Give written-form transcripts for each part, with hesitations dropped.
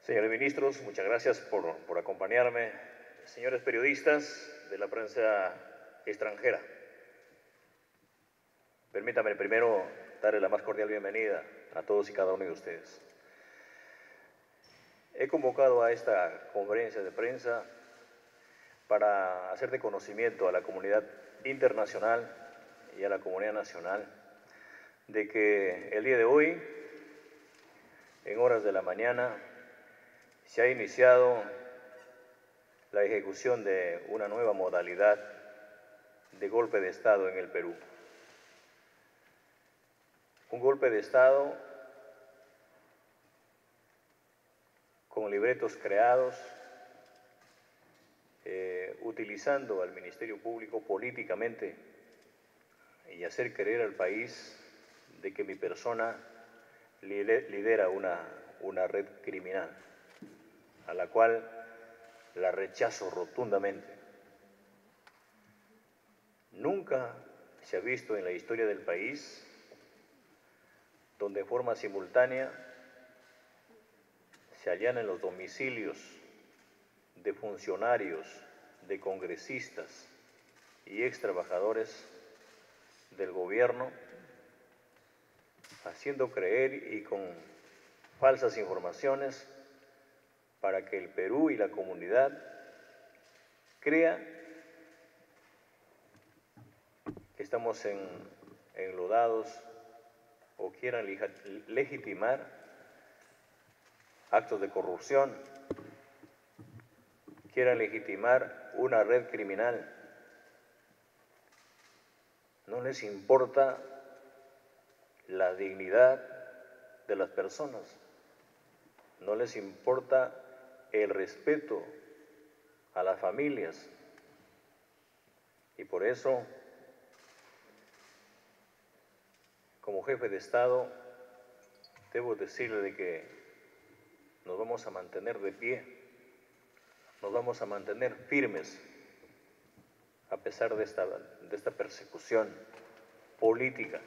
Señores ministros, muchas gracias por acompañarme. Señores periodistas de la prensa extranjera, permítame primero darle la más cordial bienvenida a todos y cada uno de ustedes. He convocado a esta conferencia de prensa para hacer de conocimiento a la comunidad internacional y a la comunidad nacional de que el día de hoy, en horas de la mañana, se ha iniciado la ejecución de una nueva modalidad de golpe de Estado en el Perú. Un golpe de Estado con libretos creados, utilizando al Ministerio Público políticamente y hacer creer al país de que mi persona lidera una red criminal, a la cual la rechazo rotundamente. Nunca se ha visto en la historia del país donde de forma simultánea se allanen los domicilios de funcionarios, de congresistas y ex trabajadores del gobierno, haciendo creer y con falsas informaciones para que el Perú y la comunidad crea que estamos enlodados o quieran legitimar actos de corrupción, quieran legitimar una red criminal. No les importa la dignidad de las personas, no les importa el respeto a las familias. Y por eso, como jefe de Estado, debo decirle de que nos vamos a mantener de pie, nos vamos a mantener firmes a pesar de esta persecución política.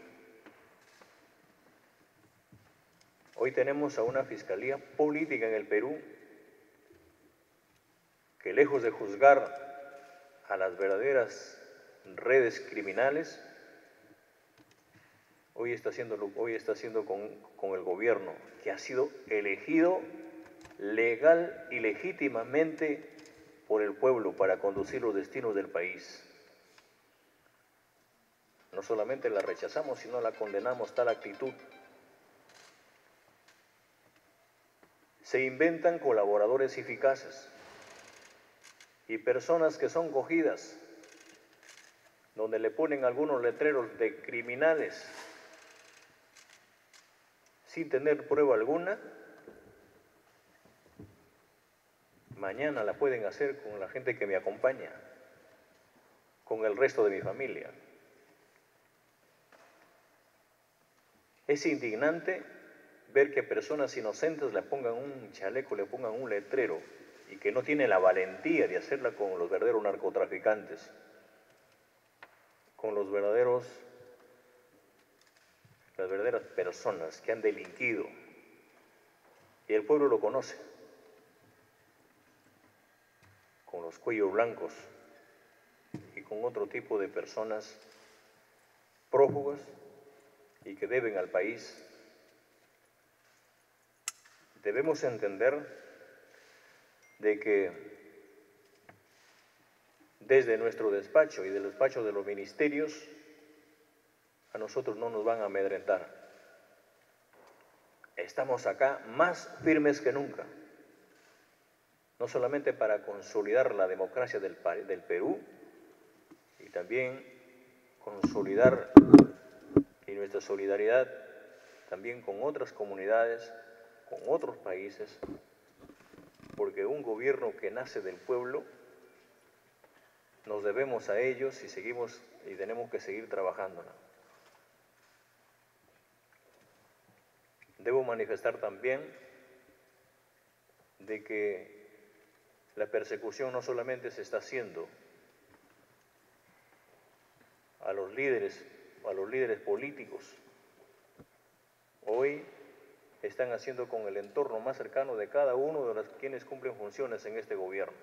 Hoy tenemos a una fiscalía política en el Perú que, lejos de juzgar a las verdaderas redes criminales, hoy está haciendo con el gobierno que ha sido elegido legal y legítimamente por el pueblo para conducir los destinos del país. No solamente la rechazamos, sino la condenamos tal actitud. Se inventan colaboradores eficaces y personas que son cogidas, donde le ponen algunos letreros de criminales sin tener prueba alguna. Mañana la pueden hacer con la gente que me acompaña, con el resto de mi familia. Es indignante ver que personas inocentes le pongan un chaleco, le pongan un letrero y que no tiene la valentía de hacerla con los verdaderos narcotraficantes, con las verdaderas personas que han delinquido. Y el pueblo lo conoce, con los cuellos blancos y con otro tipo de personas prófugas y que deben al país. Debemos entender de que desde nuestro despacho y del despacho de los ministerios, a nosotros no nos van a amedrentar. Estamos acá más firmes que nunca, no solamente para consolidar la democracia del Perú, y también consolidar y nuestra solidaridad también con otras comunidades, con otros países, porque un gobierno que nace del pueblo, nos debemos a ellos y tenemos que seguir trabajando. Debo manifestar también de que la persecución no solamente se está haciendo a los líderes políticos. Hoy están haciendo con el entorno más cercano de cada uno de los quienes cumplen funciones en este gobierno.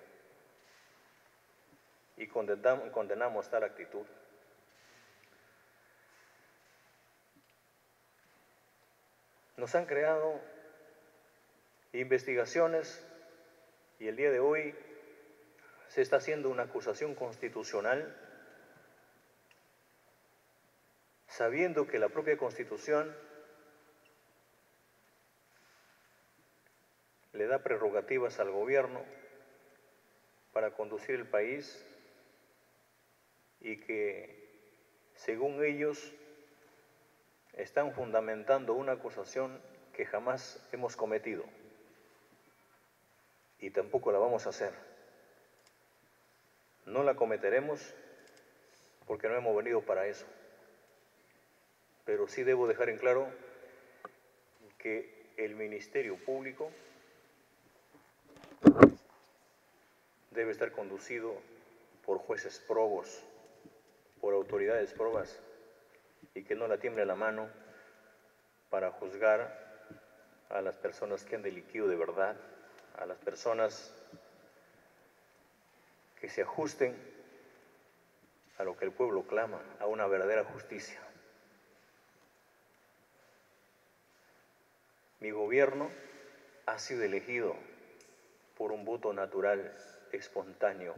Y condenamos tal actitud. Nos han creado investigaciones y el día de hoy se está haciendo una acusación constitucional sabiendo que la propia Constitución le da prerrogativas al gobierno para conducir el país y que, según ellos, están fundamentando una acusación que jamás hemos cometido y tampoco la vamos a hacer. No la cometeremos porque no hemos venido para eso. Pero sí debo dejar en claro que el Ministerio Público debe estar conducido por jueces probos, por autoridades probas, y que no la tiemble la mano para juzgar a las personas que han delinquido de verdad, a las personas que se ajusten a lo que el pueblo clama, a una verdadera justicia. Mi gobierno ha sido elegido por un voto natural, espontáneo,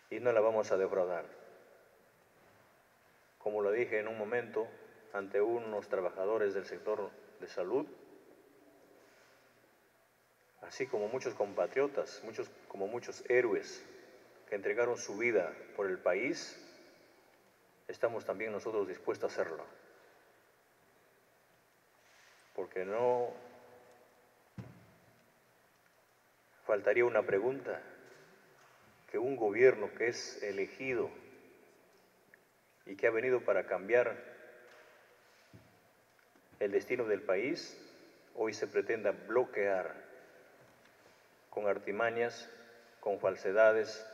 y no la vamos a defraudar. Como lo dije en un momento ante unos trabajadores del sector de salud, así como muchos compatriotas, como muchos héroes que entregaron su vida por el país, estamos también nosotros dispuestos a hacerlo. Porque no faltaría una pregunta, que un gobierno que es elegido y que ha venido para cambiar el destino del país, hoy se pretenda bloquear con artimañas, con falsedades,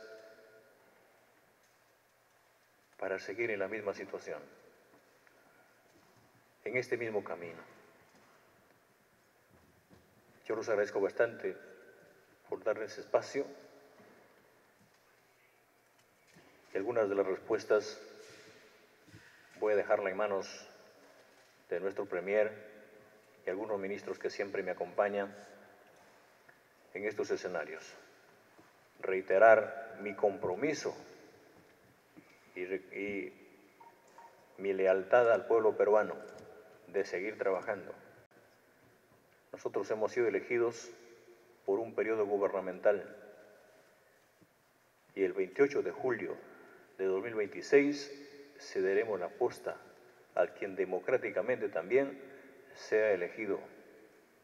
para seguir en la misma situación, en este mismo camino. Yo los agradezco bastante por darles espacio y algunas de las respuestas voy a dejarla en manos de nuestro Premier y algunos ministros que siempre me acompañan en estos escenarios. Reiterar mi compromiso y mi lealtad al pueblo peruano de seguir trabajando. Nosotros hemos sido elegidos por un periodo gubernamental y el 28 de julio de 2026 cederemos la posta a quien democráticamente también sea elegido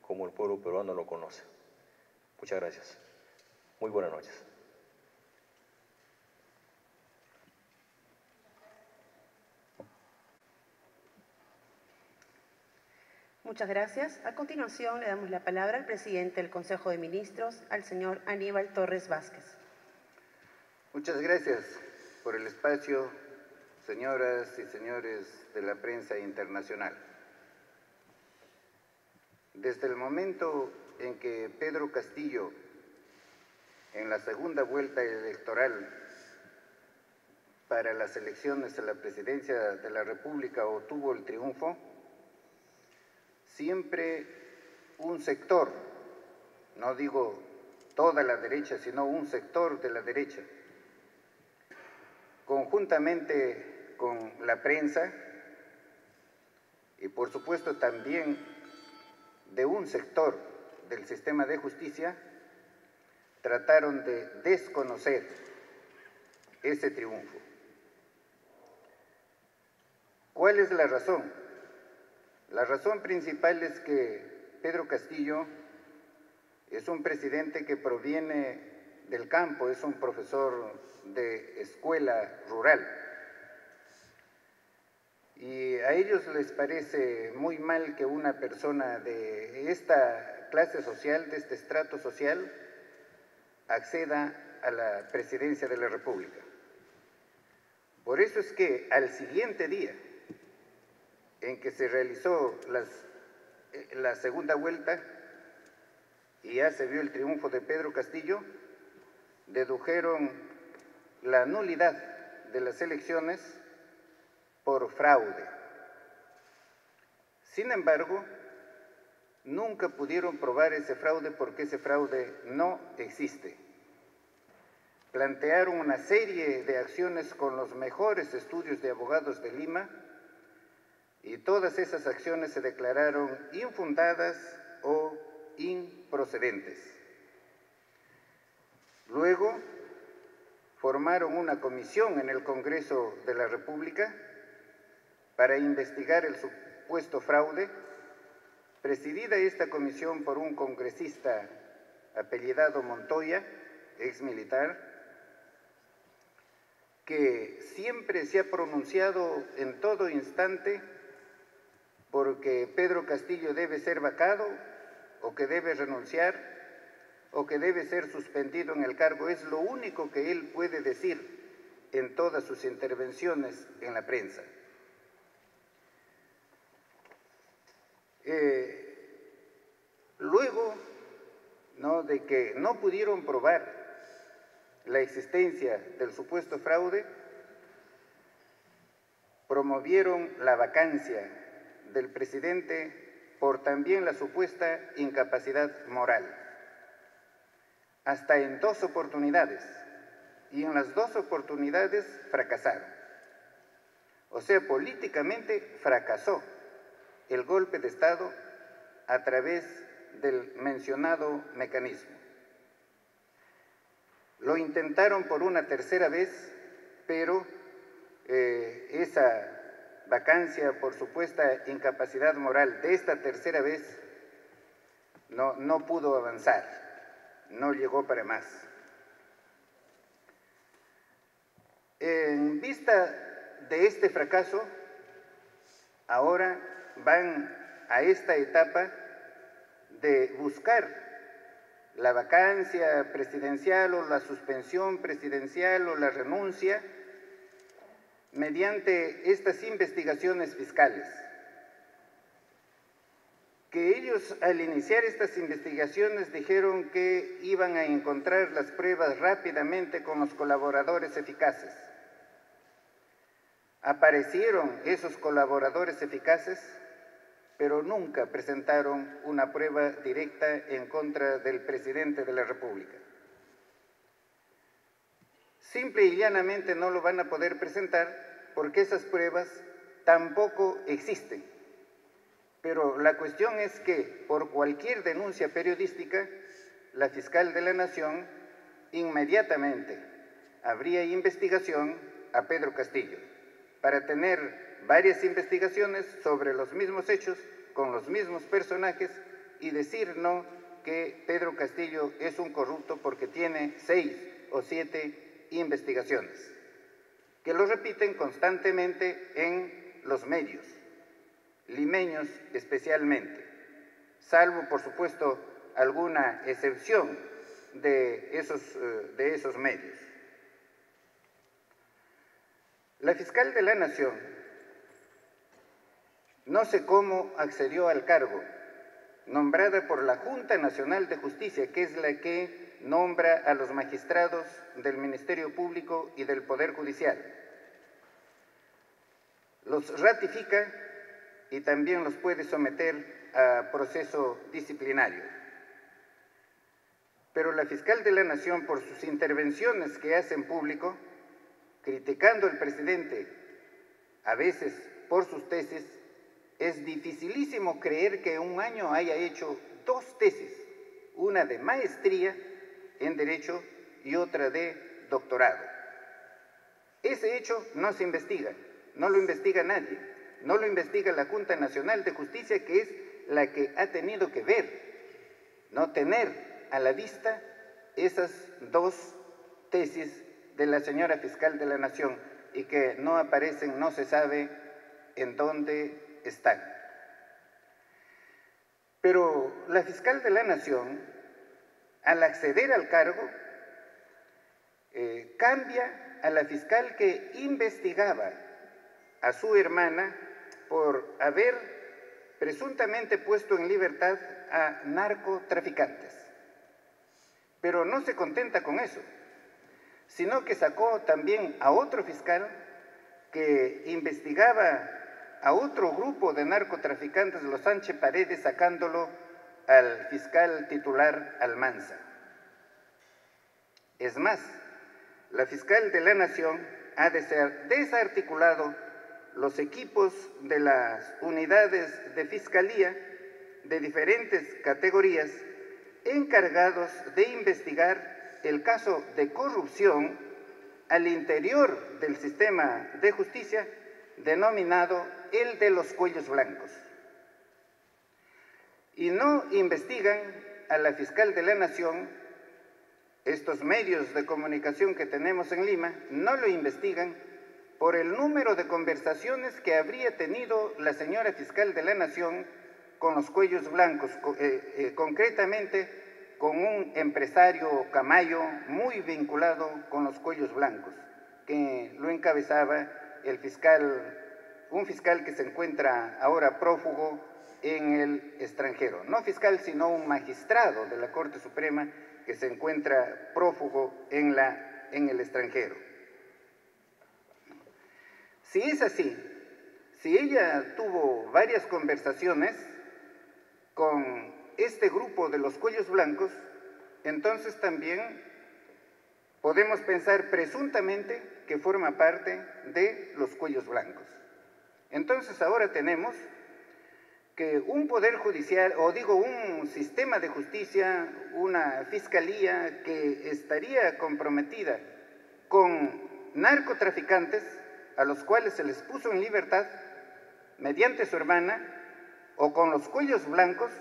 como el pueblo peruano lo conoce. Muchas gracias. Muy buenas noches. Muchas gracias. A continuación le damos la palabra al presidente del Consejo de Ministros, al señor Aníbal Torres Vázquez. Muchas gracias por el espacio, señoras y señores de la prensa internacional. Desde el momento en que Pedro Castillo, en la segunda vuelta electoral para las elecciones a la presidencia de la República, obtuvo el triunfo, siempre un sector, no digo toda la derecha, sino un sector de la derecha, conjuntamente con la prensa y por supuesto también de un sector del sistema de justicia, trataron de desconocer ese triunfo. ¿Cuál es la razón? La razón principal es que Pedro Castillo es un presidente que proviene del campo, es un profesor de escuela rural. Y a ellos les parece muy mal que una persona de esta clase social, de este estrato social, acceda a la presidencia de la República. Por eso es que al siguiente día, en que se realizó la segunda vuelta y ya se vio el triunfo de Pedro Castillo, dedujeron la nulidad de las elecciones por fraude. Sin embargo, nunca pudieron probar ese fraude porque ese fraude no existe. Plantearon una serie de acciones con los mejores estudios de abogados de Lima y todas esas acciones se declararon infundadas o improcedentes. Luego, formaron una comisión en el Congreso de la República para investigar el supuesto fraude, presidida esta comisión por un congresista apellidado Montoya, ex militar, que siempre se ha pronunciado en todo instante porque Pedro Castillo debe ser vacado o que debe renunciar o que debe ser suspendido en el cargo. Es lo único que él puede decir en todas sus intervenciones en la prensa. Luego, de que no pudieron probar la existencia del supuesto fraude, promovieron la vacancia del presidente por también la supuesta incapacidad moral. Hasta en 2 oportunidades, y en las 2 oportunidades fracasaron. O sea, políticamente fracasó el golpe de Estado a través del mencionado mecanismo. Lo intentaron por una tercera vez, pero esa vacancia por supuesta incapacidad moral de esta tercera vez no pudo avanzar, no llegó para más. En vista de este fracaso, ahora van a esta etapa de buscar la vacancia presidencial o la suspensión presidencial o la renuncia mediante estas investigaciones fiscales. Que ellos al iniciar estas investigaciones dijeron que iban a encontrar las pruebas rápidamente con los colaboradores eficaces. Aparecieron esos colaboradores eficaces, pero nunca presentaron una prueba directa en contra del presidente de la República. Simple y llanamente no lo van a poder presentar porque esas pruebas tampoco existen. Pero la cuestión es que por cualquier denuncia periodística, la fiscal de la Nación inmediatamente habría investigación a Pedro Castillo para tener varias investigaciones sobre los mismos hechos, con los mismos personajes, y decir no que Pedro Castillo es un corrupto porque tiene 6 o 7 investigaciones, que lo repiten constantemente en los medios, limeños especialmente, salvo por supuesto alguna excepción de esos medios. La fiscal de la Nación, no sé cómo accedió al cargo, nombrada por la Junta Nacional de Justicia, que es la que nombra a los magistrados del Ministerio Público y del Poder Judicial. Los ratifica y también los puede someter a proceso disciplinario. Pero la fiscal de la Nación, por sus intervenciones que hace en público, criticando al presidente, a veces por sus tesis, es dificilísimo creer que en un año haya hecho 2 tesis, una de maestría en Derecho y otra de doctorado. Ese hecho no se investiga, no lo investiga nadie, no lo investiga la Junta Nacional de Justicia, que es la que ha tenido que ver, no tener a la vista esas 2 tesis de la señora fiscal de la Nación y que no aparecen, no se sabe en dónde están. Pero la fiscal de la Nación, al acceder al cargo, cambia a la fiscal que investigaba a su hermana por haber presuntamente puesto en libertad a narcotraficantes. Pero no se contenta con eso, sino que sacó también a otro fiscal que investigaba a otro grupo de narcotraficantes, los Sánchez Paredes, sacándolo al fiscal titular Almanza. Es más, la fiscal de la Nación ha desarticulado los equipos de las unidades de fiscalía de diferentes categorías encargados de investigar el caso de corrupción al interior del sistema de justicia denominado el de los cuellos blancos. Y no investigan a la fiscal de la Nación. Estos medios de comunicación que tenemos en Lima no lo investigan por el número de conversaciones que habría tenido la señora fiscal de la Nación con los cuellos blancos, concretamente con un empresario camayo muy vinculado con los cuellos blancos, que lo encabezaba un fiscal que se encuentra ahora prófugo en el extranjero. No fiscal, sino un magistrado de la Corte Suprema que se encuentra prófugo en el extranjero. Si es así, si ella tuvo varias conversaciones con este grupo de los cuellos blancos, entonces también podemos pensar presuntamente que forma parte de los cuellos blancos. Entonces ahora tenemos que un poder judicial, un sistema de justicia, una fiscalía que estaría comprometida con narcotraficantes a los cuales se les puso en libertad mediante su hermana, o con los cuellos blancos,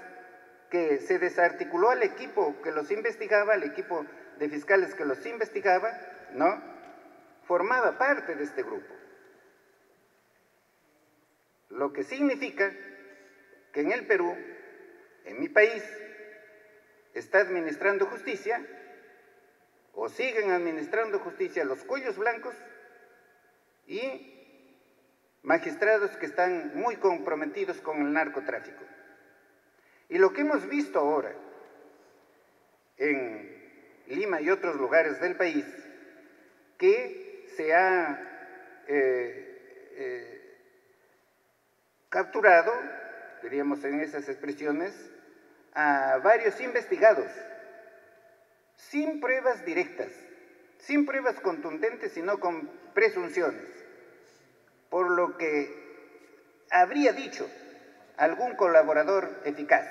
que se desarticuló al equipo que los investigaba, al equipo de fiscales que los investigaba, ¿no? Formaba parte de este grupo. Lo que significa que en el Perú, en mi país, está administrando justicia, o siguen administrando justicia, los cuellos blancos y magistrados que están muy comprometidos con el narcotráfico. Y lo que hemos visto ahora en Lima y otros lugares del país, que se ha capturado, diríamos en esas expresiones, a varios investigados, sin pruebas directas, sin pruebas contundentes, sino con presunciones, por lo que habría dicho algún colaborador eficaz.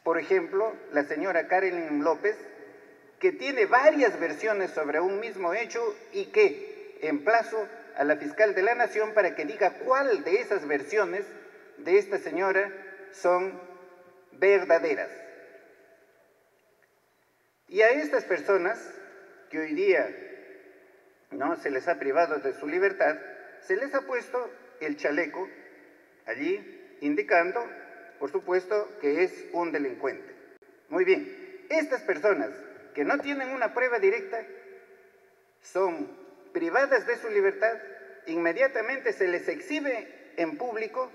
Por ejemplo, la señora Karen López, que tiene varias versiones sobre un mismo hecho y que emplazo a la fiscal de la Nación para que diga cuál de esas versiones de esta señora son verdaderas. Y a estas personas que hoy día no se les ha privado de su libertad, se les ha puesto el chaleco allí, indicando, por supuesto, que es un delincuente. Muy bien, estas personas que no tienen una prueba directa son privadas de su libertad, inmediatamente se les exhibe en público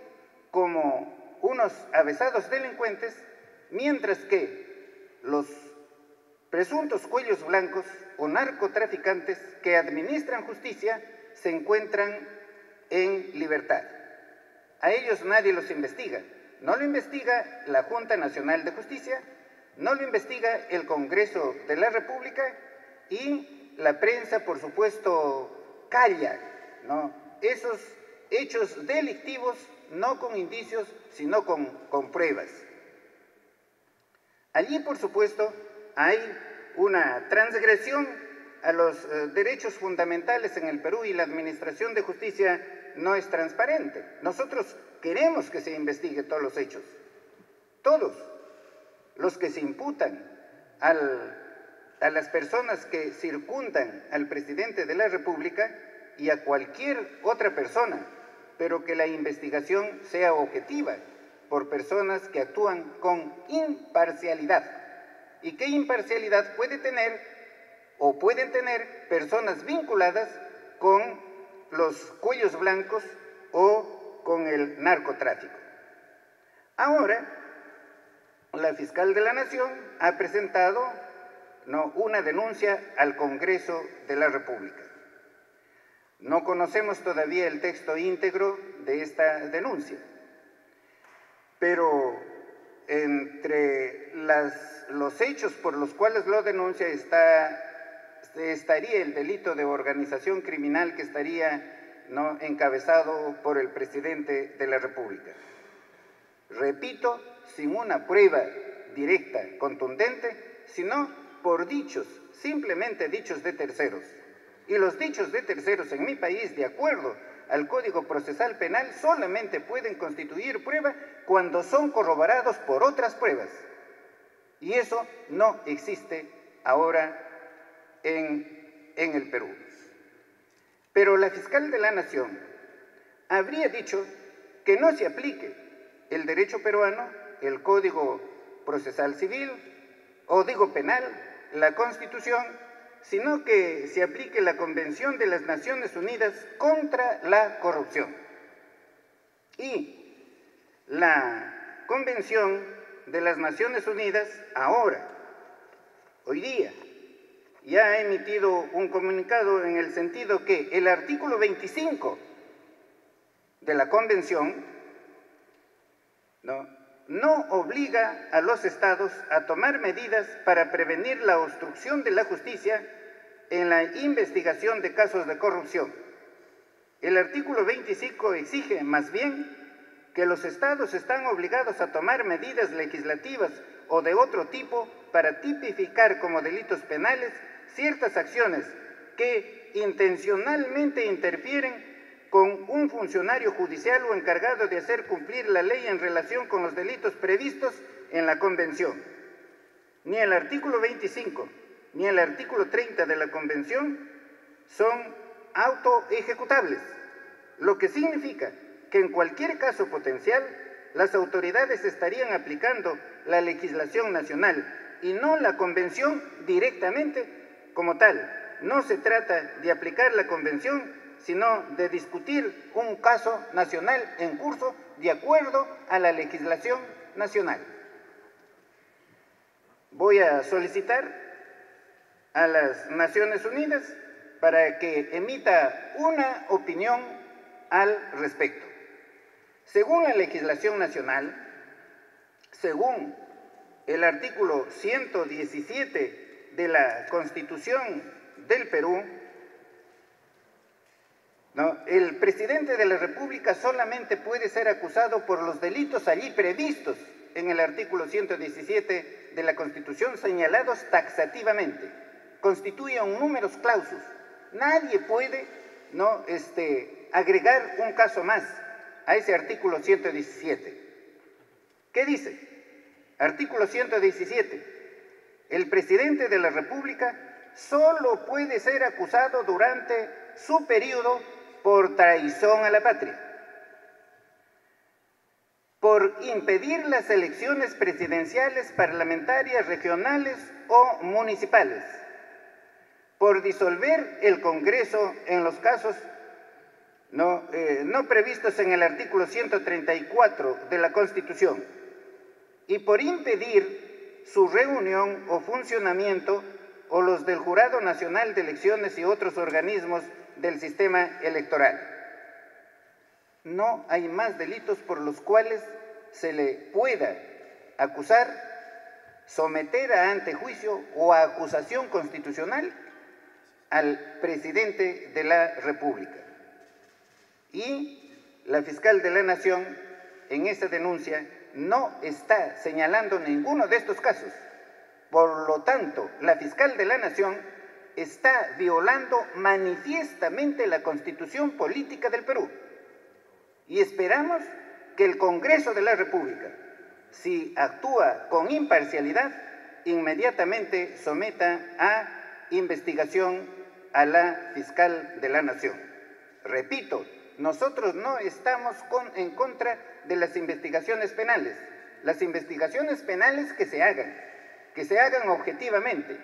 como unos avesados delincuentes, mientras que los presuntos cuellos blancos o narcotraficantes que administran justicia se encuentran en libertad. A ellos nadie los investiga. No lo investiga la Junta Nacional de Justicia, no lo investiga el Congreso de la República y la prensa, por supuesto, calla, ¿no?, esos hechos delictivos, no con indicios, sino con pruebas. Allí, por supuesto, hay una transgresión a los derechos fundamentales en el Perú y la administración de justicia no es transparente. Nosotros queremos que se investigue todos los hechos, todos los que se imputan a las personas que circundan al presidente de la República y a cualquier otra persona, pero que la investigación sea objetiva por personas que actúan con imparcialidad. ¿Y qué imparcialidad puede tener o pueden tener personas vinculadas con los cuellos blancos o con el narcotráfico. Ahora, la fiscal de la Nación ha presentado una denuncia al Congreso de la República. No conocemos todavía el texto íntegro de esta denuncia, pero entre los hechos por los cuales lo denuncia estaría el delito de organización criminal que estaría encabezado por el presidente de la República. Repito, sin una prueba directa, contundente, sino por dichos, simplemente dichos de terceros. Y los dichos de terceros en mi país, de acuerdo al Código Procesal Penal, solamente pueden constituir prueba cuando son corroborados por otras pruebas. Y eso no existe ahora en el Perú. Pero la fiscal de la Nación habría dicho que no se aplique el derecho peruano, el Código Procesal Civil, Penal, la Constitución, sino que se aplique la Convención de las Naciones Unidas contra la Corrupción. Y la Convención de las Naciones Unidas hoy día, ya ha emitido un comunicado en el sentido que el artículo 25 de la Convención no obliga a los estados a tomar medidas para prevenir la obstrucción de la justicia en la investigación de casos de corrupción. El artículo 25 exige, más bien, que los estados están obligados a tomar medidas legislativas o de otro tipo para tipificar como delitos penales ciertas acciones que intencionalmente interfieren con un funcionario judicial o encargado de hacer cumplir la ley en relación con los delitos previstos en la Convención. Ni el artículo 25 ni el artículo 30 de la Convención son autoejecutables, lo que significa que en cualquier caso potencial las autoridades estarían aplicando la legislación nacional y no la Convención directamente como tal. No se trata de aplicar la Convención, sino de discutir un caso nacional en curso de acuerdo a la legislación nacional. Voy a solicitar a las Naciones Unidas para que emita una opinión al respecto. Según la legislación nacional, según el artículo 117 de la Constitución del Perú, el presidente de la República solamente puede ser acusado por los delitos allí previstos en el artículo 117 de la Constitución, señalados taxativamente. Constituye un numerus clausus. Nadie puede agregar un caso más a ese artículo 117. ¿Qué dice? Artículo 117. El presidente de la República solo puede ser acusado durante su periodo por traición a la patria, por impedir las elecciones presidenciales, parlamentarias, regionales o municipales, por disolver el Congreso en los casos no previstos en el artículo 134 de la Constitución y por impedir su reunión o funcionamiento o los del Jurado Nacional de Elecciones y otros organismos del sistema electoral. No hay más delitos por los cuales se le pueda acusar, someter a antejuicio o a acusación constitucional al presidente de la República. Y la fiscal de la Nación en esa denuncia no está señalando ninguno de estos casos. Por lo tanto, la fiscal de la Nación está violando manifiestamente la Constitución Política del Perú. Y esperamos que el Congreso de la República, si actúa con imparcialidad, inmediatamente someta a investigación a la fiscal de la Nación. Repito, nosotros no estamos en contra de las investigaciones penales. Las investigaciones penales que se hagan objetivamente,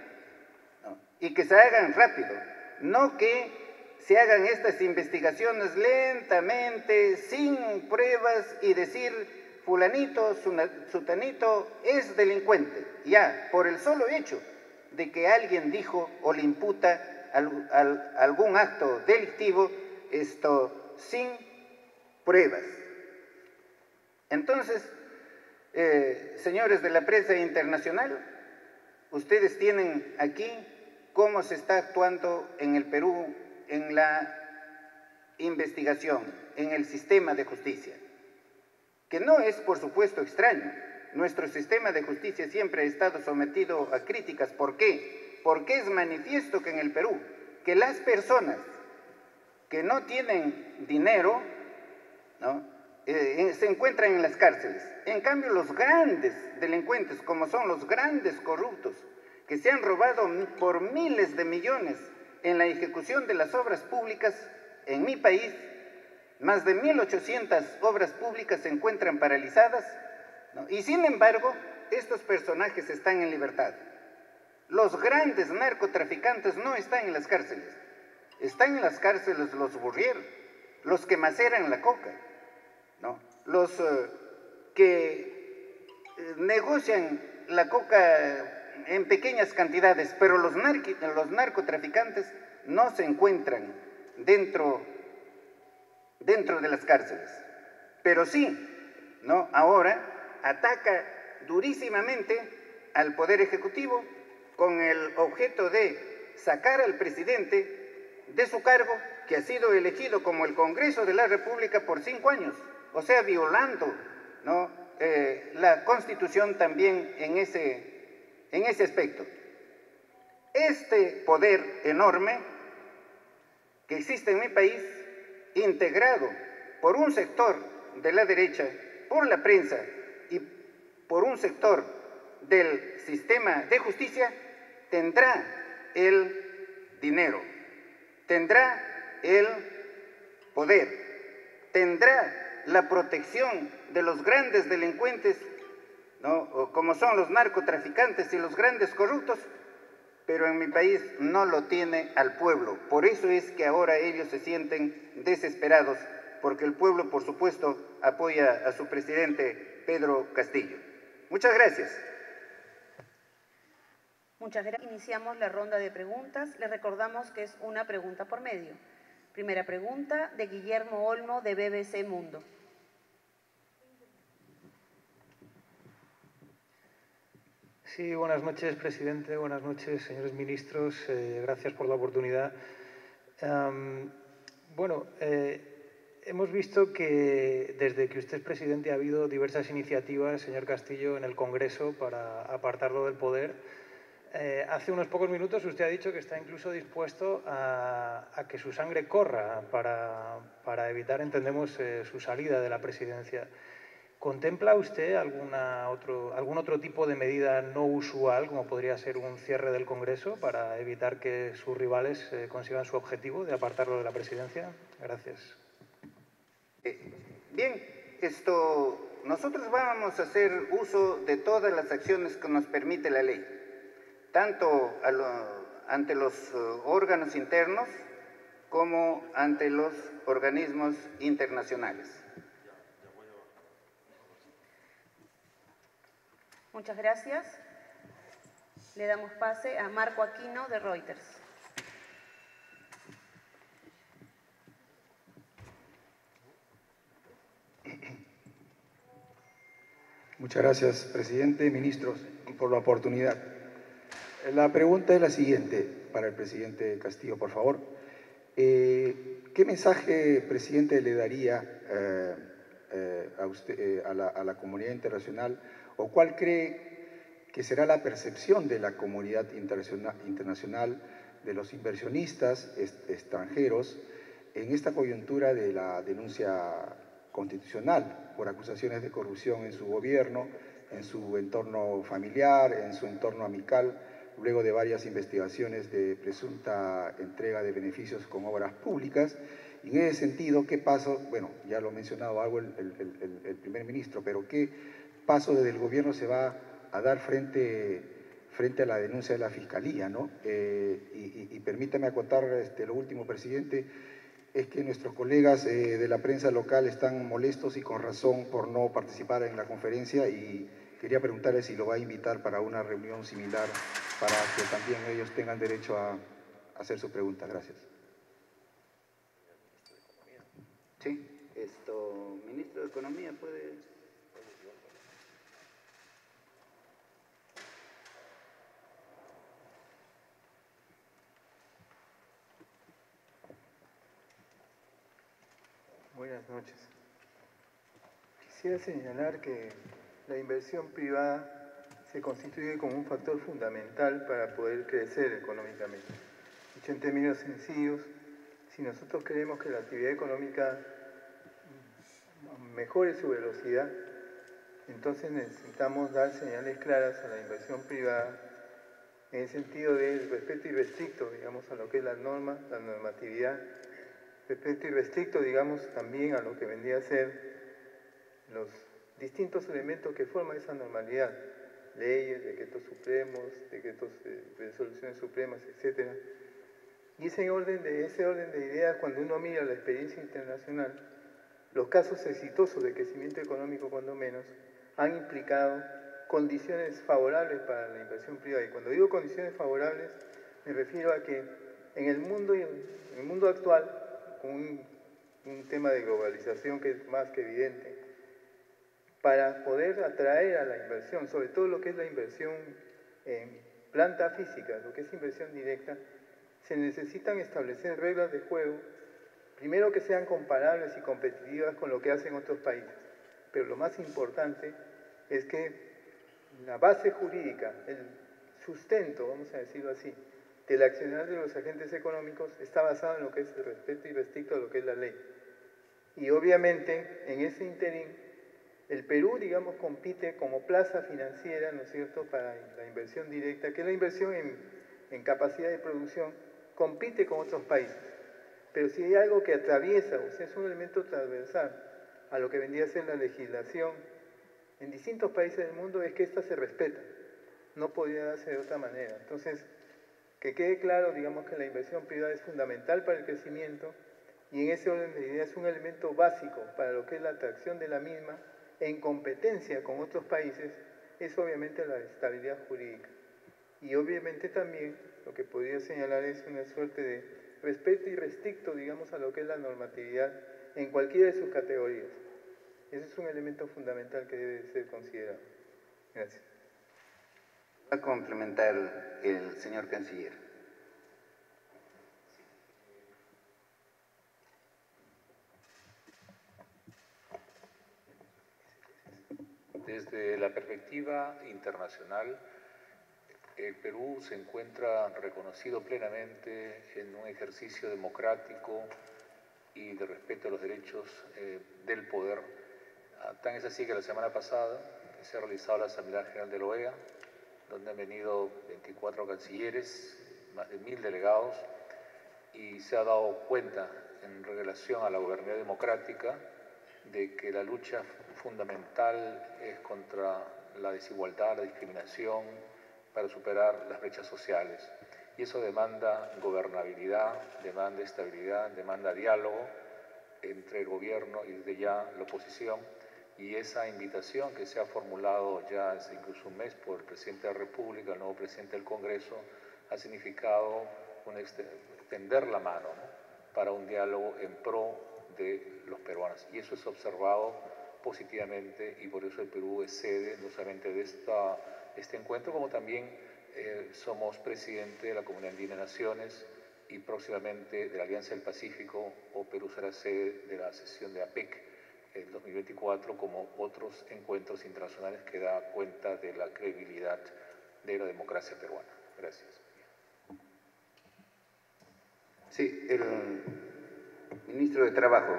¿no? Y que se hagan rápido, no que se hagan estas investigaciones lentamente, sin pruebas y decir fulanito, sutanito es delincuente, ya, por el solo hecho de que alguien dijo o le imputa algún acto delictivo, esto sin pruebas. Entonces, señores de la prensa internacional, ustedes tienen aquí cómo se está actuando en el Perú en la investigación, en el sistema de justicia, que no es, por supuesto, extraño. Nuestro sistema de justicia siempre ha estado sometido a críticas. ¿Por qué? Porque es manifiesto que en el Perú, que las personas que no tienen dinero, ¿no?, se encuentran en las cárceles. En cambio, los grandes delincuentes, como son los grandes corruptos, que se han robado por miles de millones en la ejecución de las obras públicas, en mi país, más de 1.800 obras públicas se encuentran paralizadas, ¿no? Y sin embargo, estos personajes están en libertad. Los grandes narcotraficantes no están en las cárceles. Están en las cárceles los burrieros, los que maceran la coca, ¿no?, los que negocian la coca en pequeñas cantidades, pero los narcotraficantes no se encuentran dentro de las cárceles. Pero sí, ¿no?, ahora ataca durísimamente al Poder Ejecutivo con el objeto de sacar al presidente de su cargo, que ha sido elegido como el Congreso de la República por 5 años, o sea, violando, ¿no?, la Constitución también en ese aspecto. Este poder enorme que existe en mi país, integrado por un sector de la derecha, por la prensa y por un sector del sistema de justicia, tendrá el dinero, tendrá el poder, tendrá la protección de los grandes delincuentes, ¿no?, como son los narcotraficantes y los grandes corruptos, pero en mi país no lo tiene al pueblo. Por eso es que ahora ellos se sienten desesperados, porque el pueblo, por supuesto, apoya a su presidente Pedro Castillo. Muchas gracias. Muchas gracias. Iniciamos la ronda de preguntas. Les recordamos que es una pregunta por medio. Primera pregunta de Guillermo Olmo, de BBC Mundo. Sí, buenas noches, presidente. Buenas noches, señores ministros. Gracias por la oportunidad. Hemos visto que desde que usted es presidente ha habido diversas iniciativas, señor Castillo, en el Congreso para apartarlo del poder. Hace unos pocos minutos usted ha dicho que está incluso dispuesto a que su sangre corra para evitar, entendemos, su salida de la presidencia. ¿Contempla usted algún otro tipo de medida no usual, como podría ser un cierre del Congreso, para evitar que sus rivales consigan su objetivo de apartarlo de la presidencia? Gracias. Bien, nosotros vamos a hacer uso de todas las acciones que nos permite la ley, tanto ante los órganos internos como ante los organismos internacionales. Muchas gracias. Le damos pase a Marco Aquino, de Reuters. Muchas gracias, presidente, ministros, por la oportunidad. La pregunta es la siguiente para el presidente Castillo, por favor. ¿Qué mensaje, presidente, le daría a usted, a la comunidad internacional, o cuál cree que será la percepción de la comunidad internacional, de los inversionistas extranjeros, en esta coyuntura de la denuncia constitucional por acusaciones de corrupción en su gobierno, en su entorno familiar, en su entorno amical, luego de varias investigaciones de presunta entrega de beneficios con obras públicas? Y en ese sentido, ¿qué paso? Bueno, ya lo ha mencionado algo el primer ministro, pero ¿qué paso desde el gobierno se va a dar frente frente a la denuncia de la Fiscalía, ¿no? Y permítame acotar lo último, presidente, es que nuestros colegas de la prensa local están molestos y con razón por no participar en la conferencia, y quería preguntarle si lo va a invitar para una reunión similar para que también ellos tengan derecho a hacer su pregunta. Gracias. Sí, ministro de Economía puede... Buenas noches. Quisiera señalar que la inversión privada se constituye como un factor fundamental para poder crecer económicamente. Dicho en términos sencillos, si nosotros queremos que la actividad económica mejore su velocidad, entonces necesitamos dar señales claras a la inversión privada en el sentido del respeto irrestricto, digamos, a lo que es la norma, la normatividad, respeto irrestricto, digamos, también a lo que vendría a ser los distintos elementos que forman esa normalidad, leyes, decretos supremos, decretos de resoluciones supremas, etc. Y ese orden de ideas, cuando uno mira la experiencia internacional, los casos exitosos de crecimiento económico, cuando menos, han implicado condiciones favorables para la inversión privada. Y cuando digo condiciones favorables, me refiero a que en el mundo actual, con un tema de globalización que es más que evidente, para poder atraer a la inversión, sobre todo lo que es la inversión en planta física, lo que es inversión directa, se necesitan establecer reglas de juego, primero que sean comparables y competitivas con lo que hacen otros países, pero lo más importante es que la base jurídica, el sustento, vamos a decirlo así, del accionar de los agentes económicos está basado en lo que es el respeto irrestricto a lo que es la ley. Y obviamente, en ese interín, el Perú, digamos, compite como plaza financiera, ¿no es cierto?, para la inversión directa, que es la inversión en capacidad de producción, compite con otros países. Pero si hay algo que atraviesa, o sea, es un elemento transversal a lo que vendría a ser la legislación en distintos países del mundo, es que ésta se respeta. No podría darse de otra manera. Entonces, que quede claro, digamos, que la inversión privada es fundamental para el crecimiento y en ese orden de ideas es un elemento básico para lo que es la atracción de la misma en competencia con otros países, es obviamente la estabilidad jurídica. Y obviamente también lo que podría señalar es una suerte de respeto irrestricto, digamos, a lo que es la normatividad en cualquiera de sus categorías. Ese es un elemento fundamental que debe ser considerado. Gracias. Va a complementar el señor canciller. Desde la perspectiva internacional, el Perú se encuentra reconocido plenamente en un ejercicio democrático y de respeto a los derechos del poder. Tan es así que la semana pasada se ha realizado la Asamblea General de la OEA, donde han venido 24 cancilleres, más de 1000 delegados, y se ha dado cuenta en relación a la gobernabilidad democrática de que la lucha fundamental es contra la desigualdad, la discriminación, para superar las brechas sociales. Y eso demanda gobernabilidad, demanda estabilidad, demanda diálogo entre el gobierno y desde ya la oposición. Y esa invitación que se ha formulado ya hace incluso un mes por el presidente de la República, el nuevo presidente del Congreso, ha significado extender la mano, ¿no?, para un diálogo en pro de los peruanos. Y eso es observado positivamente y por eso el Perú es sede no solamente de este encuentro, como también somos presidente de la Comunidad Andina de Naciones y próximamente de la Alianza del Pacífico, o Perú será sede de la sesión de APEC en 2024, como otros encuentros internacionales que da cuenta de la credibilidad de la democracia peruana. Gracias. Sí, el ministro de Trabajo.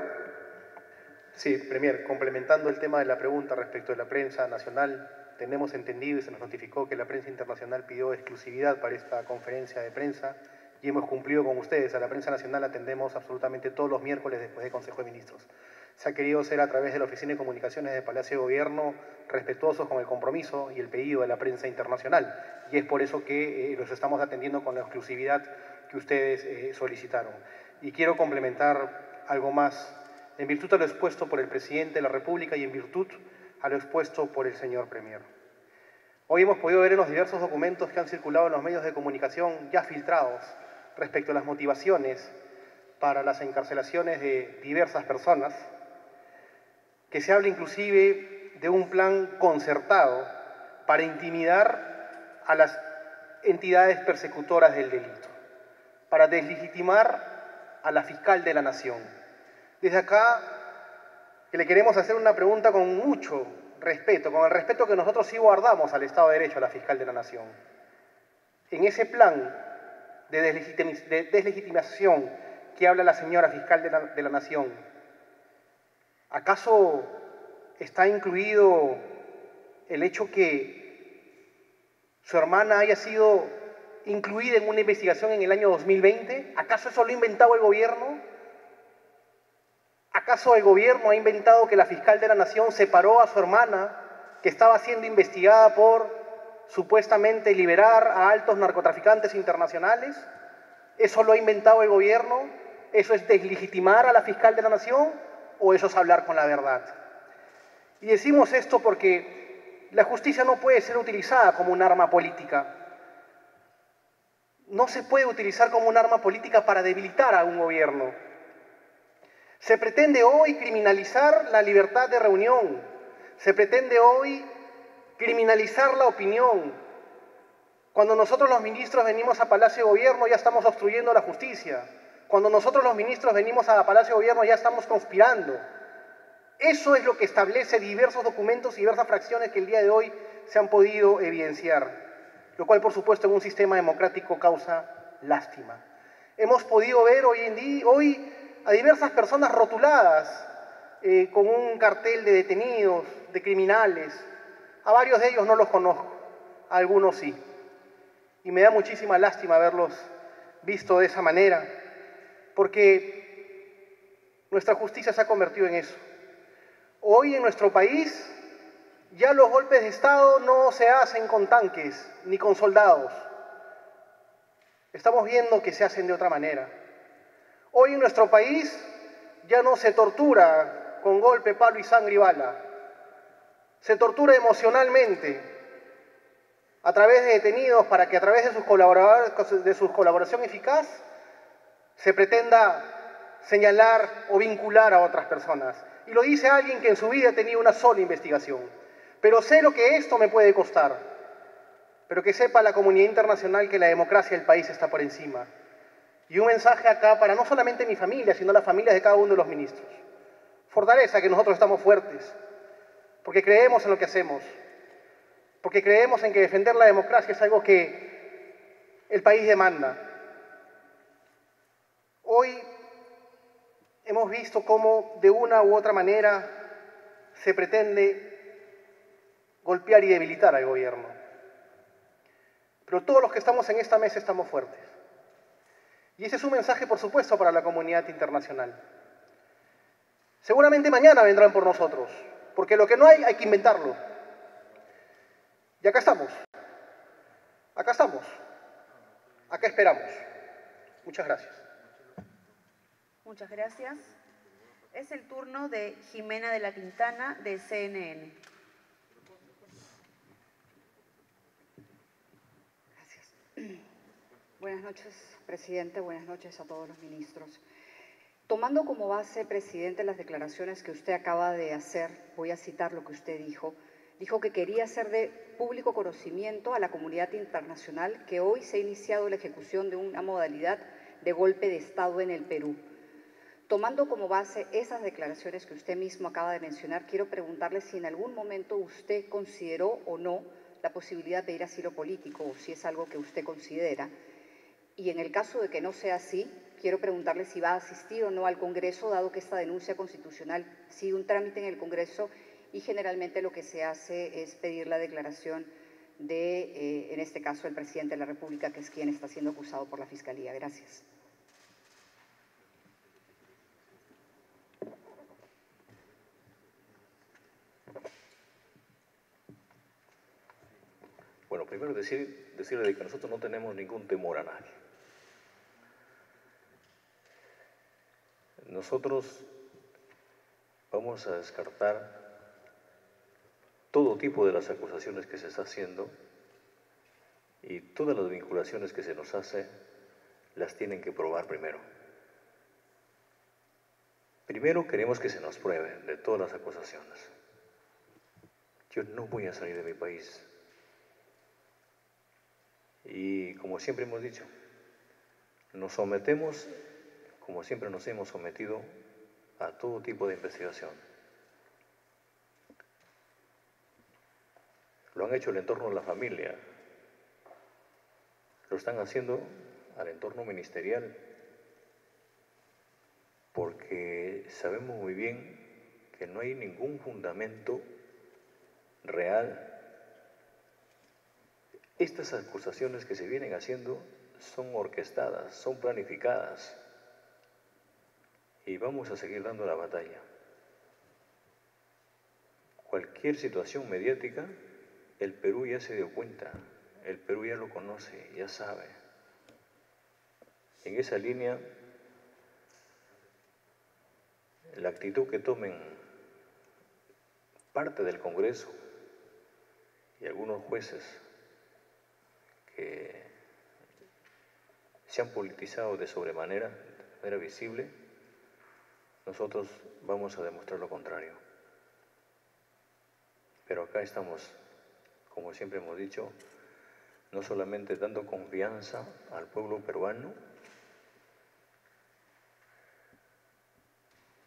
Sí, Premier, complementando el tema de la pregunta respecto de la prensa nacional, tenemos entendido y se nos notificó que la prensa internacional pidió exclusividad para esta conferencia de prensa y hemos cumplido con ustedes. A la prensa nacional atendemos absolutamente todos los miércoles después del Consejo de Ministros. Se ha querido ser a través de la Oficina de Comunicaciones del Palacio de Gobierno respetuosos con el compromiso y el pedido de la prensa internacional. Y es por eso que los estamos atendiendo con la exclusividad que ustedes solicitaron. Y quiero complementar algo más, en virtud de lo expuesto por el Presidente de la República y en virtud a lo expuesto por el señor Premier. Hoy hemos podido ver en los diversos documentos que han circulado en los medios de comunicación ya filtrados respecto a las motivaciones para las encarcelaciones de diversas personas, que se habla inclusive de un plan concertado para intimidar a las entidades persecutoras del delito, para deslegitimar a la fiscal de la Nación. Desde acá, que le queremos hacer una pregunta con mucho respeto, con el respeto que nosotros sí guardamos al Estado de Derecho, a la fiscal de la Nación. En ese plan de deslegitimación que habla la señora fiscal de la Nación, ¿acaso está incluido el hecho que su hermana haya sido incluida en una investigación en el año 2020? ¿Acaso eso lo ha inventado el gobierno? ¿Acaso el gobierno ha inventado que la fiscal de la Nación separó a su hermana, que estaba siendo investigada por supuestamente liberar a altos narcotraficantes internacionales? ¿Eso lo ha inventado el gobierno? ¿Eso es deslegitimar a la fiscal de la Nación? ¿O eso es hablar con la verdad? Y decimos esto porque la justicia no puede ser utilizada como un arma política. No se puede utilizar como un arma política para debilitar a un gobierno. Se pretende hoy criminalizar la libertad de reunión. Se pretende hoy criminalizar la opinión. Cuando nosotros los ministros venimos a Palacio de Gobierno ya estamos obstruyendo la justicia. Cuando nosotros los ministros venimos a Palacio de Gobierno ya estamos conspirando. Eso es lo que establece diversos documentos y diversas fracciones que el día de hoy se han podido evidenciar, lo cual por supuesto en un sistema democrático causa lástima. Hemos podido ver hoy a diversas personas rotuladas con un cartel de detenidos, de criminales. A varios de ellos no los conozco, a algunos sí. Y me da muchísima lástima haberlos visto de esa manera, porque nuestra justicia se ha convertido en eso. Hoy en nuestro país ya los golpes de Estado no se hacen con tanques ni con soldados. Estamos viendo que se hacen de otra manera. Hoy en nuestro país ya no se tortura con golpe, palo y sangre y bala. Se tortura emocionalmente a través de detenidos para que a través de su colaboración eficaz se pretenda señalar o vincular a otras personas. Y lo dice alguien que en su vida ha tenido una sola investigación. Pero sé lo que esto me puede costar. Pero que sepa la comunidad internacional que la democracia del país está por encima. Y un mensaje acá para no solamente mi familia, sino las familias de cada uno de los ministros. Fortaleza, que nosotros estamos fuertes, porque creemos en lo que hacemos, porque creemos en que defender la democracia es algo que el país demanda. Hoy hemos visto cómo de una u otra manera se pretende golpear y debilitar al gobierno. Pero todos los que estamos en esta mesa estamos fuertes. Y ese es un mensaje, por supuesto, para la comunidad internacional. Seguramente mañana vendrán por nosotros, porque lo que no hay que inventarlo. Y acá estamos. Acá estamos. Acá esperamos. Muchas gracias. Muchas gracias. Es el turno de Jimena de la Quintana, de CNN. Gracias. Buenas noches, presidente. Buenas noches a todos los ministros. Tomando como base, presidente, las declaraciones que usted acaba de hacer, voy a citar lo que usted dijo. Dijo que quería hacer de público conocimiento a la comunidad internacional que hoy se ha iniciado la ejecución de una modalidad de golpe de Estado en el Perú. Tomando como base esas declaraciones que usted mismo acaba de mencionar, quiero preguntarle si en algún momento usted consideró o no la posibilidad de pedir asilo político, o si es algo que usted considera. Y en el caso de que no sea así, quiero preguntarle si va a asistir o no al Congreso, dado que esta denuncia constitucional sigue un trámite en el Congreso y generalmente lo que se hace es pedir la declaración de, en este caso, el presidente de la República, que es quien está siendo acusado por la Fiscalía. Gracias. Bueno, primero decirle que nosotros no tenemos ningún temor a nadie. Nosotros vamos a descartar todo tipo de las acusaciones que se está haciendo y todas las vinculaciones que se nos hace las tienen que probar primero. Primero queremos que se nos pruebe de todas las acusaciones. Yo no voy a salir de mi país. Y como siempre hemos dicho, nos sometemos, como siempre nos hemos sometido, a todo tipo de investigación. Lo han hecho el entorno de la familia, lo están haciendo al entorno ministerial, porque sabemos muy bien que no hay ningún fundamento real. Estas acusaciones que se vienen haciendo son orquestadas, son planificadas, y vamos a seguir dando la batalla. Cualquier situación mediática, el Perú ya se dio cuenta, el Perú ya lo conoce, ya sabe. En esa línea, la actitud que tomen parte del Congreso y algunos jueces que se han politizado de sobremanera, de manera visible, nosotros vamos a demostrar lo contrario. Pero acá estamos, como siempre hemos dicho, no solamente dando confianza al pueblo peruano.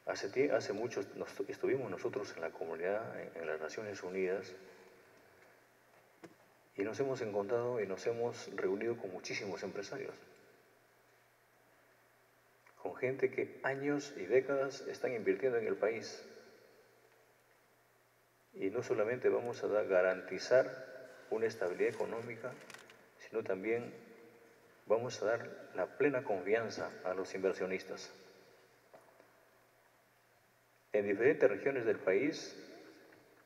Hace mucho estuvimos nosotros en la comunidad, en las Naciones Unidas, y nos hemos encontrado y nos hemos reunido con muchísimos empresarios, con gente que años y décadas están invirtiendo en el país. Y no solamente vamos a garantizar una estabilidad económica, sino también vamos a dar la plena confianza a los inversionistas. En diferentes regiones del país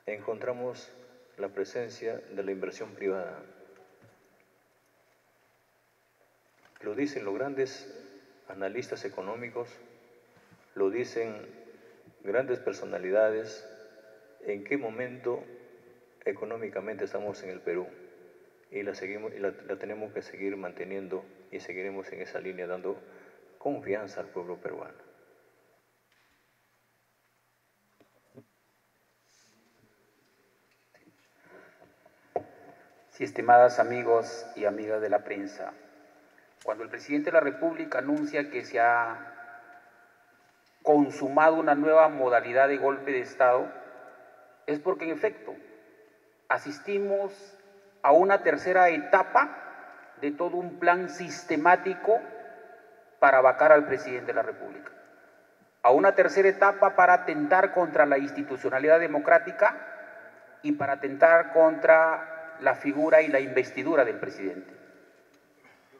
encontramos la presencia de la inversión privada. Lo dicen los grandes analistas económicos, lo dicen grandes personalidades, en qué momento económicamente estamos en el Perú, y la tenemos que seguir manteniendo, y seguiremos en esa línea dando confianza al pueblo peruano. Sí, estimadas amigos y amigas de la prensa, cuando el presidente de la República anuncia que se ha consumado una nueva modalidad de golpe de Estado, es porque en efecto asistimos a una tercera etapa de todo un plan sistemático para vacar al presidente de la República, a una tercera etapa para atentar contra la institucionalidad democrática y para atentar contra la figura y la investidura del presidente.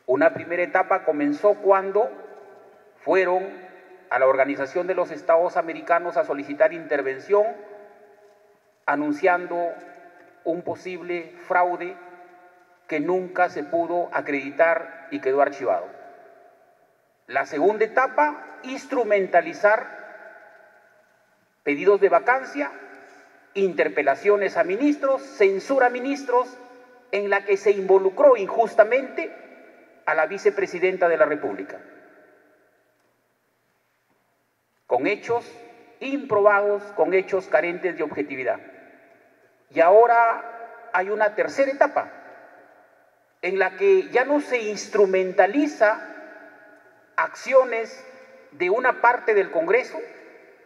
Una primera etapa comenzó cuando fueron a la Organización de los Estados Americanos a solicitar intervención, anunciando un posible fraude que nunca se pudo acreditar y quedó archivado. La segunda etapa, instrumentalizar pedidos de vacancia, interpelaciones a ministros, censura a ministros, en la que se involucró injustamente a la vicepresidenta de la República, con hechos improbados, con hechos carentes de objetividad. Y ahora hay una tercera etapa, en la que ya no se instrumentaliza acciones de una parte del Congreso,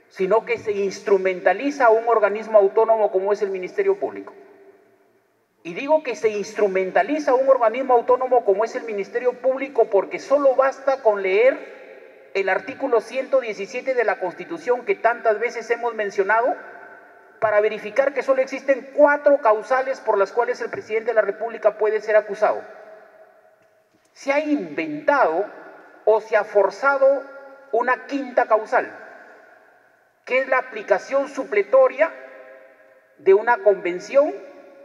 sino que se instrumentaliza a un organismo autónomo como es el Ministerio Público. Y digo que se instrumentaliza a un organismo autónomo como es el Ministerio Público porque solo basta con leer el artículo 117 de la Constitución que tantas veces hemos mencionado para verificar que solo existen 4 causales por las cuales el presidente de la República puede ser acusado. Se ha inventado o se ha forzado una quinta causal, que es la aplicación supletoria de una convención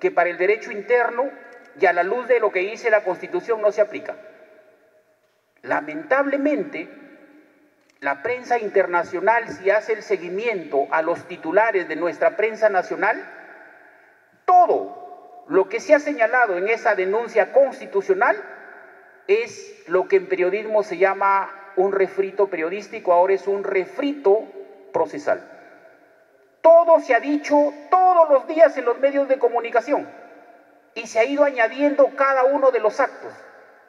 que para el derecho interno y a la luz de lo que dice la Constitución no se aplica. Lamentablemente, la prensa internacional, si hace el seguimiento a los titulares de nuestra prensa nacional, todo lo que se ha señalado en esa denuncia constitucional es lo que en periodismo se llama un refrito periodístico, ahora es un refrito procesal. Todo se ha dicho todos los días en los medios de comunicación y se ha ido añadiendo cada uno de los actos.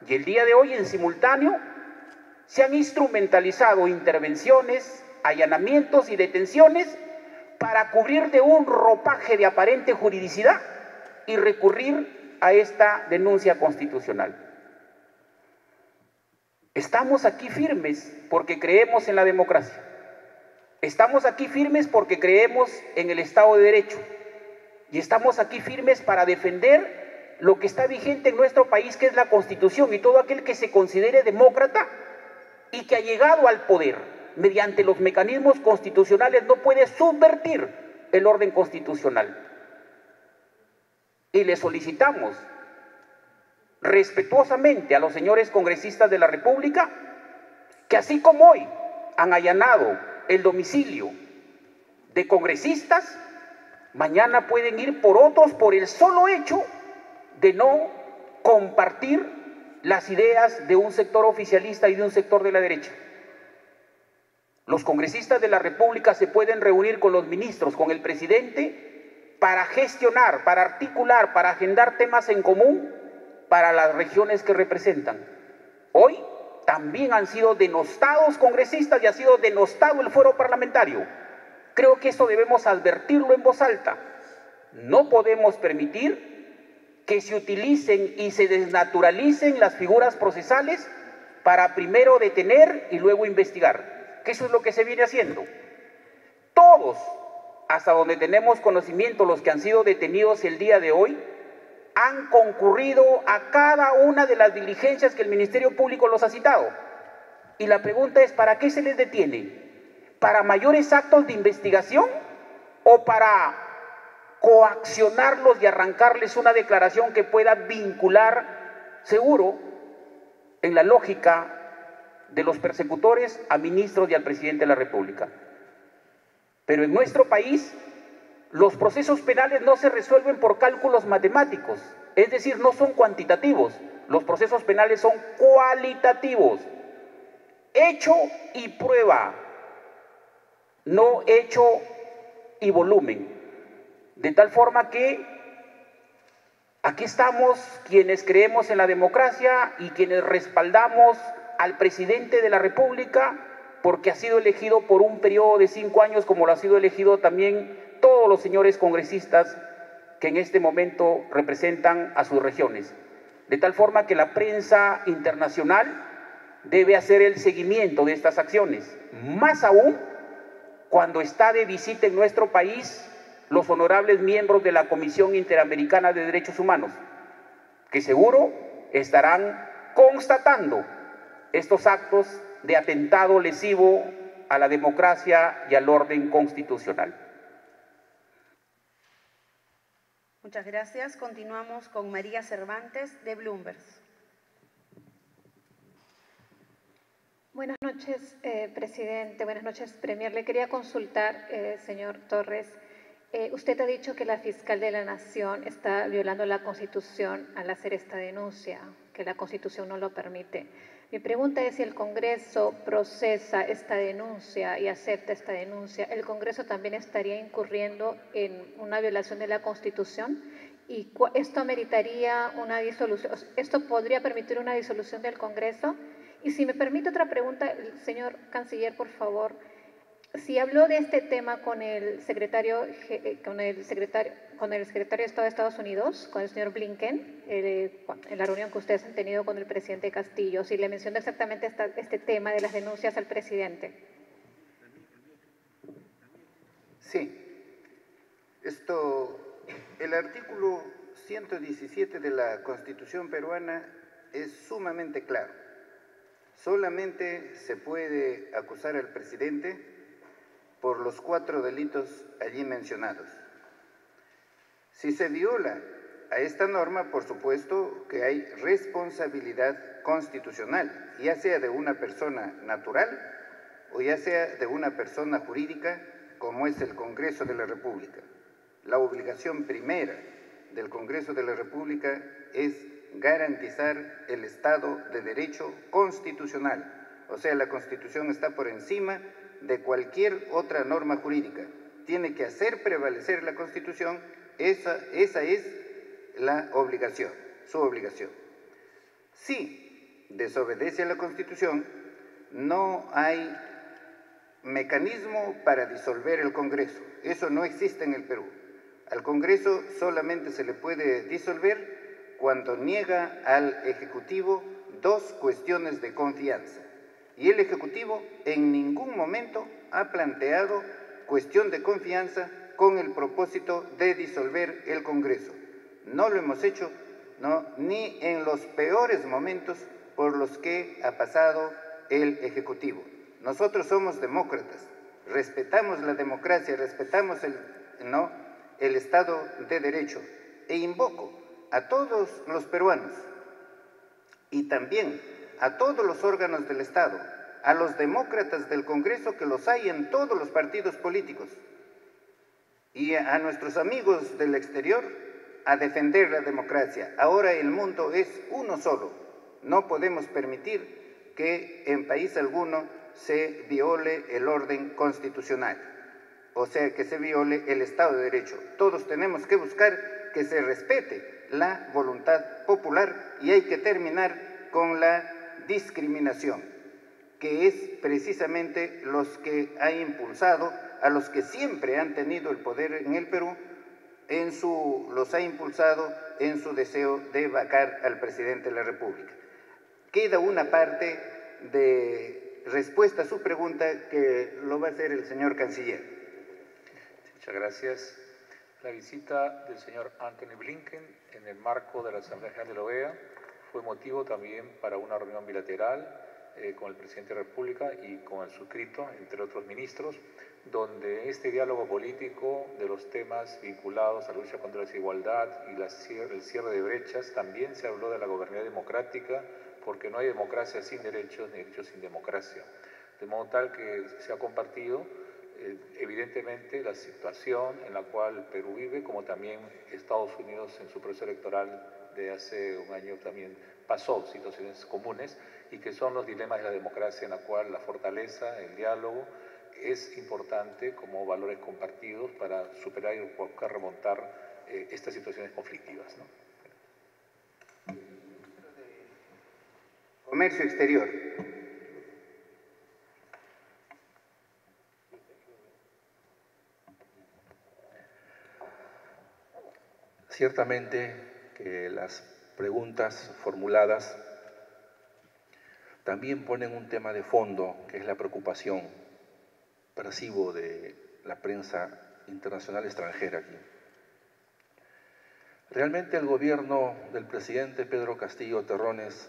Y el día de hoy, en simultáneo, se han instrumentalizado intervenciones, allanamientos y detenciones para cubrir de un ropaje de aparente juridicidad y recurrir a esta denuncia constitucional. Estamos aquí firmes porque creemos en la democracia. Estamos aquí firmes porque creemos en el Estado de Derecho. Y estamos aquí firmes para defender lo que está vigente en nuestro país, que es la Constitución, y todo aquel que se considere demócrata y que ha llegado al poder mediante los mecanismos constitucionales no puede subvertir el orden constitucional. Y le solicitamos respetuosamente a los señores congresistas de la República que, así como hoy han allanado el domicilio de congresistas, mañana pueden ir por otros por el solo hecho de no compartir las ideas de un sector oficialista y de un sector de la derecha. Los congresistas de la República se pueden reunir con los ministros, con el presidente, para gestionar, para articular, para agendar temas en común para las regiones que representan. Hoy también han sido denostados congresistas y ha sido denostado el fuero parlamentario. Creo que esto debemos advertirlo en voz alta. No podemos permitir que se utilicen y se desnaturalicen las figuras procesales para primero detener y luego investigar, que eso es lo que se viene haciendo. Todos, hasta donde tenemos conocimiento, los que han sido detenidos el día de hoy, han concurrido a cada una de las diligencias que el Ministerio Público los ha citado. Y la pregunta es, ¿para qué se les detiene? ¿Para mayores actos de investigación o para coaccionarlos y arrancarles una declaración que pueda vincular, seguro, en la lógica de los persecutores, a ministros y al presidente de la República? Pero en nuestro país, los procesos penales no se resuelven por cálculos matemáticos, es decir, no son cuantitativos. Los procesos penales son cualitativos. Hecho y prueba, no hecho y volumen. De tal forma que aquí estamos quienes creemos en la democracia y quienes respaldamos al presidente de la República porque ha sido elegido por un periodo de 5 años, como lo ha sido elegido también todos los señores congresistas que en este momento representan a sus regiones. De tal forma que la prensa internacional debe hacer el seguimiento de estas acciones, más aún cuando está de visita en nuestro país los honorables miembros de la Comisión Interamericana de Derechos Humanos, que seguro estarán constatando estos actos de atentado lesivo a la democracia y al orden constitucional. Muchas gracias. Continuamos con María Cervantes, de Bloomberg. Buenas noches, presidente. Buenas noches, premier. Le quería consultar, señor Torres. Usted ha dicho que la fiscal de la Nación está violando la Constitución al hacer esta denuncia, que la Constitución no lo permite. Mi pregunta es si el Congreso procesa esta denuncia y acepta esta denuncia, ¿el Congreso también estaría incurriendo en una violación de la Constitución? ¿Y esto ameritaría una disolución? ¿Esto podría permitir una disolución del Congreso? Y si me permite otra pregunta, señor canciller, por favor. Si habló de este tema con el secretario de Estado de Estados Unidos, con el señor Blinken, en la reunión que ustedes han tenido con el presidente Castillo, si le mencionó exactamente este tema de las denuncias al presidente. Sí. El artículo 117 de la Constitución peruana es sumamente claro. Solamente se puede acusar al presidente por los 4 delitos allí mencionados. Si se viola a esta norma, por supuesto que hay responsabilidad constitucional, ya sea de una persona natural o ya sea de una persona jurídica, como es el Congreso de la República. La obligación primera del Congreso de la República es garantizar el Estado de Derecho constitucional. O sea, la Constitución está por encima de cualquier otra norma jurídica. Tiene que hacer prevalecer la Constitución, esa es la obligación, su obligación. Si desobedece a la Constitución, no hay mecanismo para disolver el Congreso. Eso no existe en el Perú. Al Congreso solamente se le puede disolver cuando niega al Ejecutivo dos cuestiones de confianza. Y el Ejecutivo en ningún momento ha planteado cuestión de confianza con el propósito de disolver el Congreso. No lo hemos hecho, no, ni en los peores momentos por los que ha pasado el Ejecutivo. Nosotros somos demócratas, respetamos la democracia, respetamos el Estado de Derecho, e invoco a todos los peruanos y también a todos los órganos del Estado, a los demócratas del Congreso, que los hay en todos los partidos políticos, y a nuestros amigos del exterior, a defender la democracia. Ahora el mundo es uno solo. No podemos permitir que en país alguno se viole el orden constitucional, o sea, que se viole el Estado de Derecho. Todos tenemos que buscar que se respete la voluntad popular y hay que terminar con la discriminación, que es precisamente los que ha impulsado a los que siempre han tenido el poder en el Perú, los ha impulsado en su deseo de vacar al presidente de la República. Queda una parte de respuesta a su pregunta que lo va a hacer el señor canciller. Muchas gracias. La visita del señor Anthony Blinken en el marco de la Asamblea General de la OEA fue motivo también para una reunión bilateral con el presidente de la República y con el suscrito, entre otros ministros, donde este diálogo político de los temas vinculados a la lucha contra la desigualdad y el cierre de brechas, también se habló de la gobernabilidad democrática, porque no hay democracia sin derechos ni derechos sin democracia. De modo tal que se ha compartido evidentemente la situación en la cual Perú vive, como también Estados Unidos en su proceso electoral de hace un año también pasó situaciones comunes, y que son los dilemas de la democracia, en la cual la fortaleza, el diálogo, es importante como valores compartidos para superar y buscar remontar estas situaciones conflictivas, ¿no? Comercio exterior. Ciertamente que las preguntas formuladas también ponen un tema de fondo, que es la preocupación, percibo, de la prensa internacional extranjera aquí. Realmente el gobierno del presidente Pedro Castillo Terrones,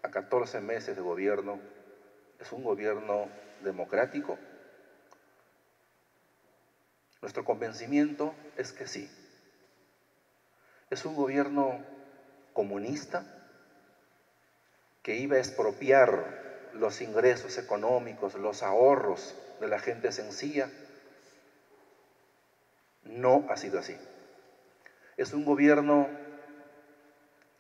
a 14 meses de gobierno, es un gobierno democrático. Nuestro convencimiento es que sí. Es un gobierno comunista que iba a expropiar los ingresos económicos, los ahorros de la gente sencilla. No ha sido así. Es un gobierno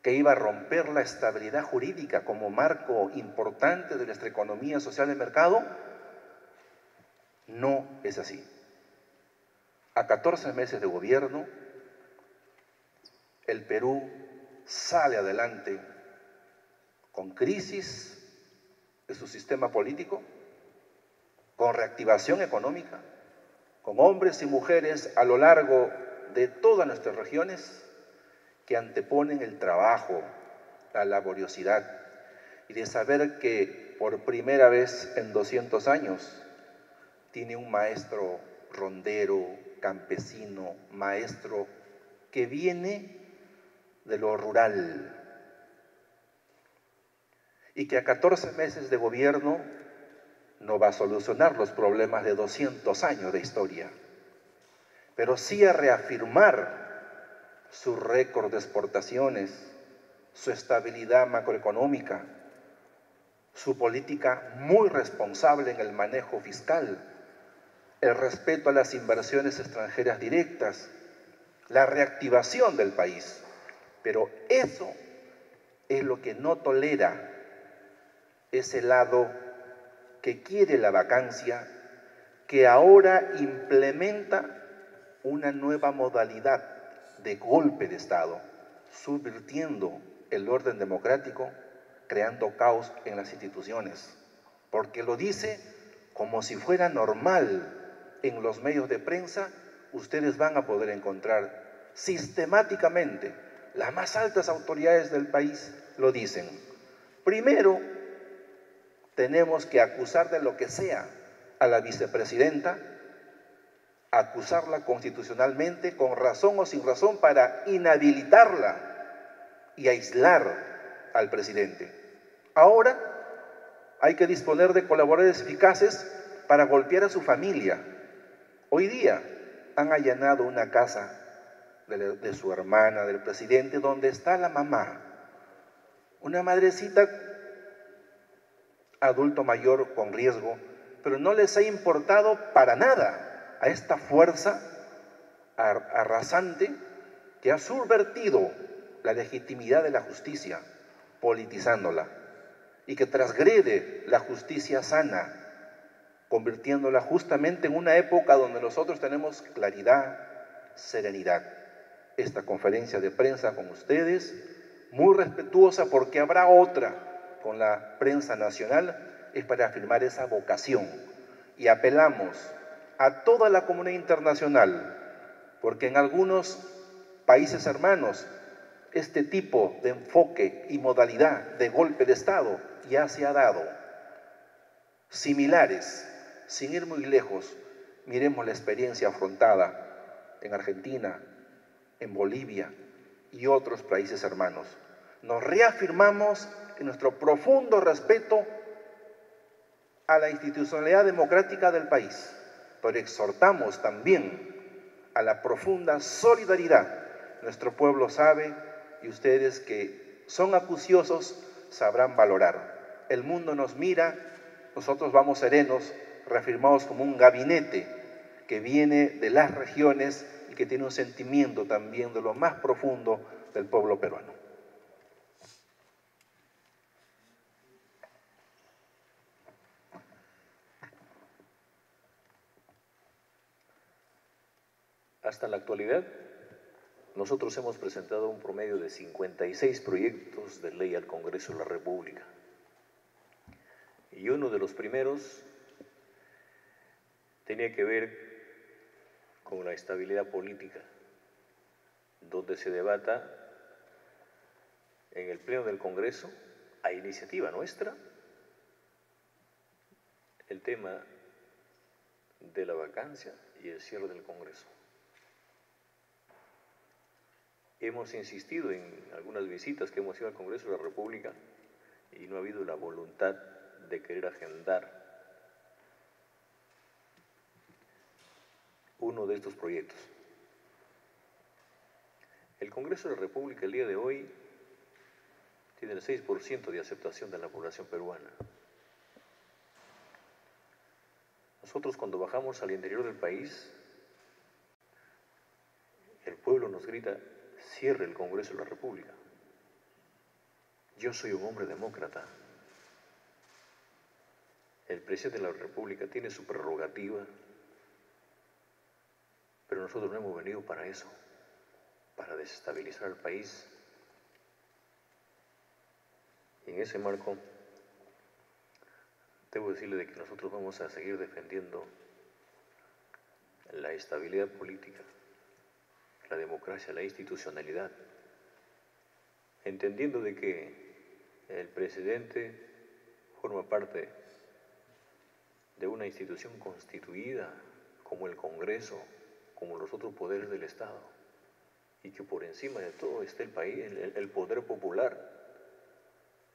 que iba a romper la estabilidad jurídica como marco importante de nuestra economía social de mercado. No es así. A 14 meses de gobierno, el Perú sale adelante con crisis de su sistema político, con reactivación económica, con hombres y mujeres a lo largo de todas nuestras regiones que anteponen el trabajo, la laboriosidad, y de saber que por primera vez en 200 años tiene un maestro rondero, campesino, maestro que viene de lo rural, y que a 14 meses de gobierno no va a solucionar los problemas de 200 años de historia, pero sí a reafirmar su récord de exportaciones, su estabilidad macroeconómica, su política muy responsable en el manejo fiscal, el respeto a las inversiones extranjeras directas, la reactivación del país. Pero eso es lo que no tolera ese lado que quiere la vacancia, que ahora implementa una nueva modalidad de golpe de Estado, subvirtiendo el orden democrático, creando caos en las instituciones, porque lo dice como si fuera normal. En los medios de prensa ustedes van a poder encontrar sistemáticamente, las más altas autoridades del país lo dicen. Primero, tenemos que acusar de lo que sea a la vicepresidenta, acusarla constitucionalmente con razón o sin razón para inhabilitarla y aislar al presidente. Ahora hay que disponer de colaboradores eficaces para golpear a su familia. Hoy día han allanado una casa de su hermana, del presidente, donde está la mamá, una madrecita adulto mayor con riesgo, pero no les ha importado para nada a esta fuerza arrasante que ha subvertido la legitimidad de la justicia, politizándola, y que transgrede la justicia sana, convirtiéndola justamente en una época donde nosotros tenemos claridad, serenidad. Esta conferencia de prensa con ustedes, muy respetuosa porque habrá otra con la prensa nacional, es para afirmar esa vocación. Y apelamos a toda la comunidad internacional, porque en algunos países hermanos este tipo de enfoque y modalidad de golpe de Estado ya se ha dado. Similares, sin ir muy lejos, miremos la experiencia afrontada en Argentina, en Bolivia y otros países hermanos. Nos reafirmamos en nuestro profundo respeto a la institucionalidad democrática del país, pero exhortamos también a la profunda solidaridad. Nuestro pueblo sabe, y ustedes que son acuciosos sabrán valorar. El mundo nos mira, nosotros vamos serenos, reafirmados como un gabinete que viene de las regiones y que tiene un sentimiento también de lo más profundo del pueblo peruano. Hasta la actualidad, nosotros hemos presentado un promedio de 56 proyectos de ley al Congreso de la República. Y uno de los primeros tenía que ver con la estabilidad política, donde se debata en el Pleno del Congreso, a iniciativa nuestra, el tema de la vacancia y el cierre del Congreso. Hemos insistido en algunas visitas que hemos ido al Congreso de la República y no ha habido la voluntad de querer agendar uno de estos proyectos. El Congreso de la República el día de hoy tiene el 6% de aceptación de la población peruana. Nosotros cuando bajamos al interior del país, el pueblo nos grita: cierre el Congreso de la República. Yo soy un hombre demócrata. El presidente de la República tiene su prerrogativa, pero nosotros no hemos venido para eso, para desestabilizar el país. Y en ese marco, debo decirle de que nosotros vamos a seguir defendiendo la estabilidad política, la democracia, la institucionalidad, entendiendo de que el presidente forma parte de una institución constituida como el Congreso, como los otros poderes del Estado, y que por encima de todo está el país, el poder popular,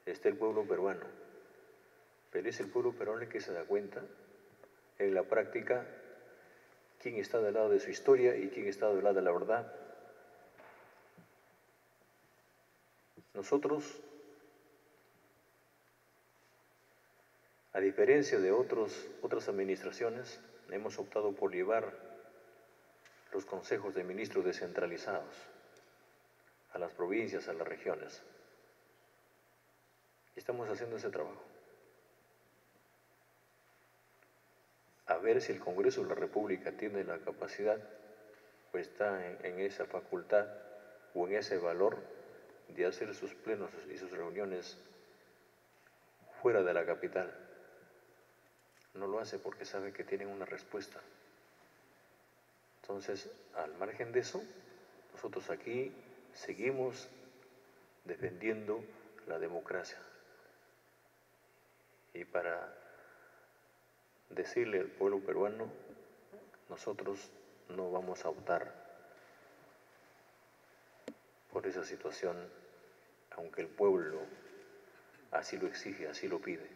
está el pueblo peruano. Pero es el pueblo peruano el que se da cuenta en la práctica quién está del lado de su historia y quién está del lado de la verdad. Nosotros, a diferencia de otras administraciones, hemos optado por llevar los consejos de ministros descentralizados a las provincias, a las regiones. Y estamos haciendo ese trabajo. A ver si el Congreso de la República tiene la capacidad o está en esa facultad o en ese valor de hacer sus plenos y sus reuniones fuera de la capital. No lo hace porque sabe que tienen una respuesta. Entonces, al margen de eso, nosotros aquí seguimos defendiendo la democracia. Y para decirle al pueblo peruano, nosotros no vamos a optar por esa situación, aunque el pueblo así lo exige, así lo pide.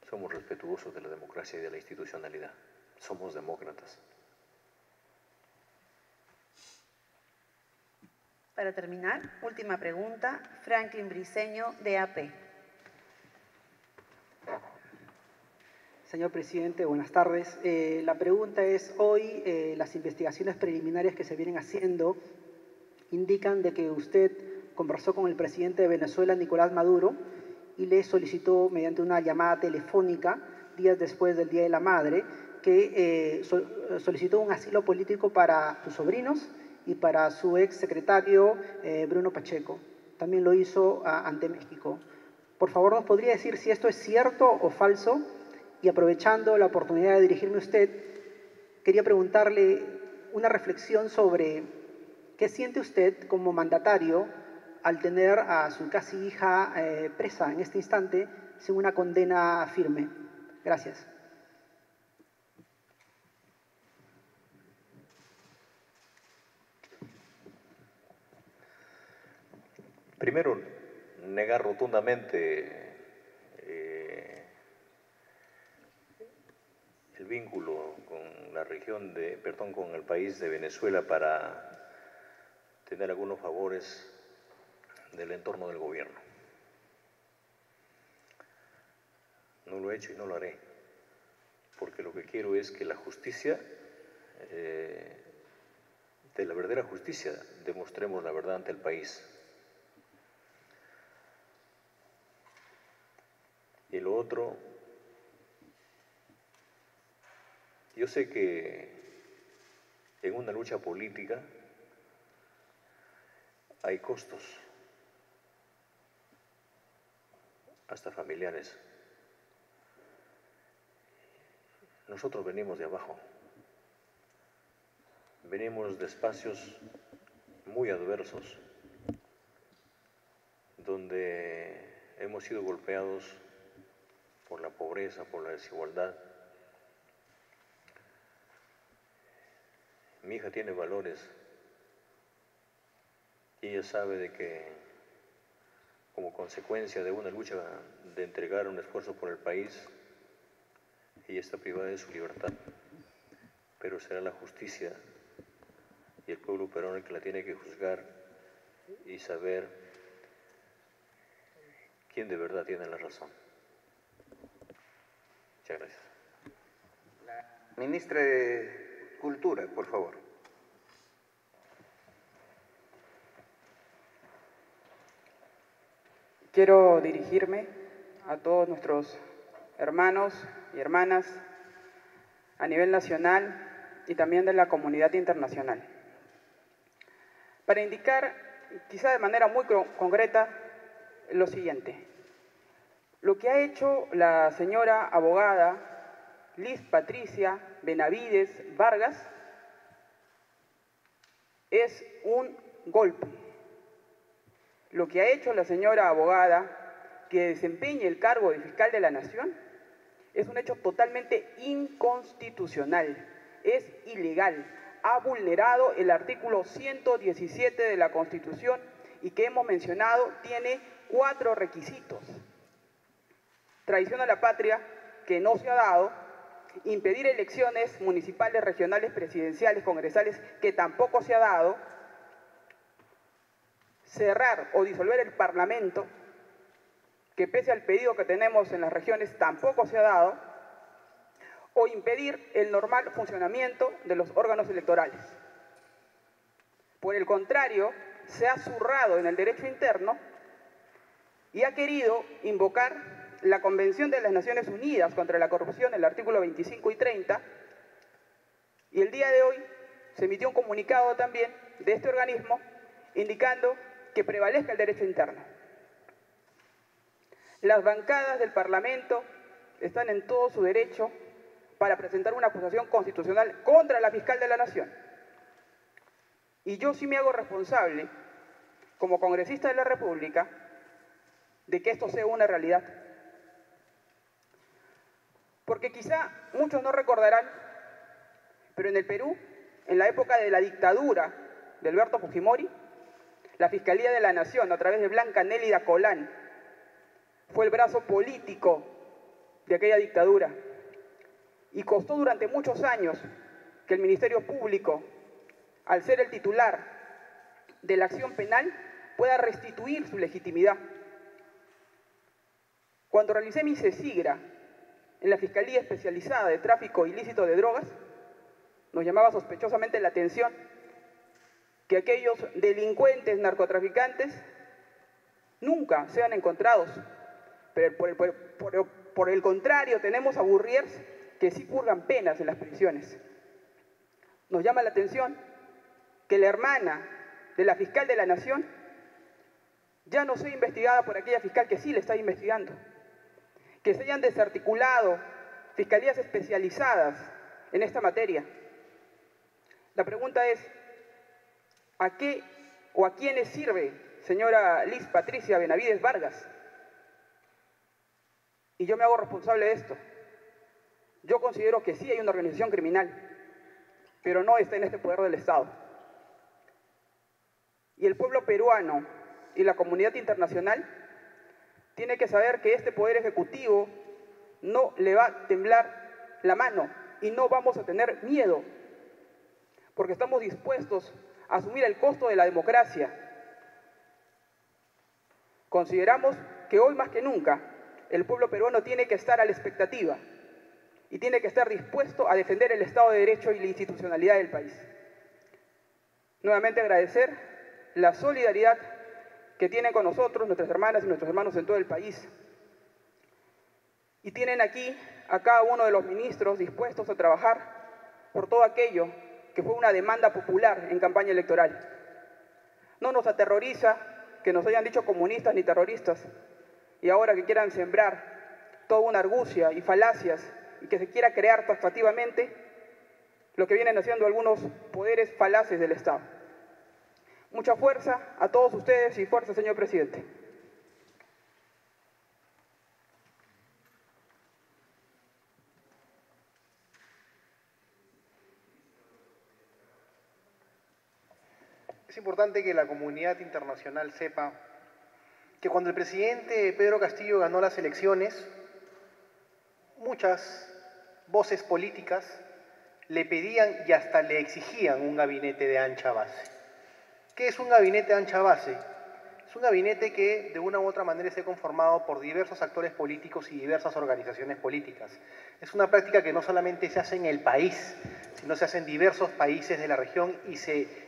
Somos respetuosos de la democracia y de la institucionalidad. Somos demócratas. Para terminar, última pregunta, Franklin Briceño, de AP. Señor presidente, buenas tardes. La pregunta es, hoy las investigaciones preliminares que se vienen haciendo indican de que usted conversó con el presidente de Venezuela, Nicolás Maduro, y le solicitó mediante una llamada telefónica, días después del Día de la Madre, que solicitó un asilo político para sus sobrinos y para su ex secretario Bruno Pacheco. También lo hizo ante México. Por favor, ¿nos podría decir si esto es cierto o falso? Y aprovechando la oportunidad de dirigirme a usted, quería preguntarle una reflexión sobre qué siente usted como mandatario al tener a su casi hija presa en este instante sin una condena firme. Gracias. Primero, negar rotundamente el vínculo con la región con el país de Venezuela para tener algunos favores del entorno del gobierno. No lo he hecho y no lo haré, porque lo que quiero es que la justicia, de la verdadera justicia, demostremos la verdad ante el país. Y lo otro, yo sé que en una lucha política hay costos, hasta familiares. Nosotros venimos de abajo, venimos de espacios muy adversos, donde hemos sido golpeados por la pobreza, por la desigualdad. Mi hija tiene valores y ella sabe de que como consecuencia de una lucha de entregar un esfuerzo por el país, ella está privada de su libertad, pero será la justicia y el pueblo peruano el que la tiene que juzgar y saber quién de verdad tiene la razón. Muchas gracias. La ministra de Cultura, por favor. Quiero dirigirme a todos nuestros hermanos y hermanas a nivel nacional y también de la comunidad internacional, para indicar, quizá de manera muy concreta, lo siguiente. Lo que ha hecho la señora abogada Liz Patricia Benavides Vargas es un golpe. Lo que ha hecho la señora abogada que desempeñe el cargo de fiscal de la Nación es un hecho totalmente inconstitucional, es ilegal, ha vulnerado el artículo 117 de la Constitución y que hemos mencionado tiene 4 requisitos. Traición a la patria, que no se ha dado, impedir elecciones municipales, regionales, presidenciales, congresales, que tampoco se ha dado, cerrar o disolver el Parlamento, que pese al pedido que tenemos en las regiones tampoco se ha dado, o impedir el normal funcionamiento de los órganos electorales. Por el contrario, se ha zurrado en el derecho interno y ha querido invocar la Convención de las Naciones Unidas contra la Corrupción, el artículo 25 y 30, y el día de hoy se emitió un comunicado también de este organismo indicando que prevalezca el derecho interno. Las bancadas del Parlamento están en todo su derecho para presentar una acusación constitucional contra la fiscal de la Nación. Y yo sí me hago responsable, como congresista de la República, de que esto sea una realidad. Porque quizá muchos no recordarán, pero en el Perú, en la época de la dictadura de Alberto Fujimori, la Fiscalía de la Nación, a través de Blanca Nélida Colán, fue el brazo político de aquella dictadura. Y costó durante muchos años que el Ministerio Público, al ser el titular de la acción penal, pueda restituir su legitimidad. Cuando realicé mi CESIGRA en la Fiscalía Especializada de Tráfico Ilícito de Drogas, nos llamaba sospechosamente la atención que aquellos delincuentes narcotraficantes nunca sean encontrados. Pero por el contrario, tenemos a burriers que sí purgan penas en las prisiones. Nos llama la atención que la hermana de la fiscal de la Nación ya no sea investigada por aquella fiscal que sí le está investigando. Que se hayan desarticulado fiscalías especializadas en esta materia. La pregunta es, ¿a qué o a quiénes sirve, señora Liz Patricia Benavides Vargas? Y yo me hago responsable de esto. Yo considero que sí hay una organización criminal, pero no está en este poder del Estado. Y el pueblo peruano y la comunidad internacional tiene que saber que este poder ejecutivo no le va a temblar la mano y no vamos a tener miedo, porque estamos dispuestos a asumir el costo de la democracia. Consideramos que hoy más que nunca el pueblo peruano tiene que estar a la expectativa y tiene que estar dispuesto a defender el Estado de Derecho y la institucionalidad del país. Nuevamente agradecer la solidaridad que tienen con nosotros, nuestras hermanas y nuestros hermanos en todo el país. Y tienen aquí a cada uno de los ministros dispuestos a trabajar por todo aquello que fue una demanda popular en campaña electoral. No nos aterroriza que nos hayan dicho comunistas ni terroristas y ahora que quieran sembrar toda una argucia y falacias y que se quiera crear taxativamente lo que vienen haciendo algunos poderes falaces del Estado. Mucha fuerza a todos ustedes y fuerza, señor presidente. Es importante que la comunidad internacional sepa que cuando el presidente Pedro Castillo ganó las elecciones, muchas voces políticas le pedían y hasta le exigían un gabinete de ancha base. ¿Qué es un gabinete de ancha base? Es un gabinete que de una u otra manera esté conformado por diversos actores políticos y diversas organizaciones políticas. Es una práctica que no solamente se hace en el país, sino se hace en diversos países de la región y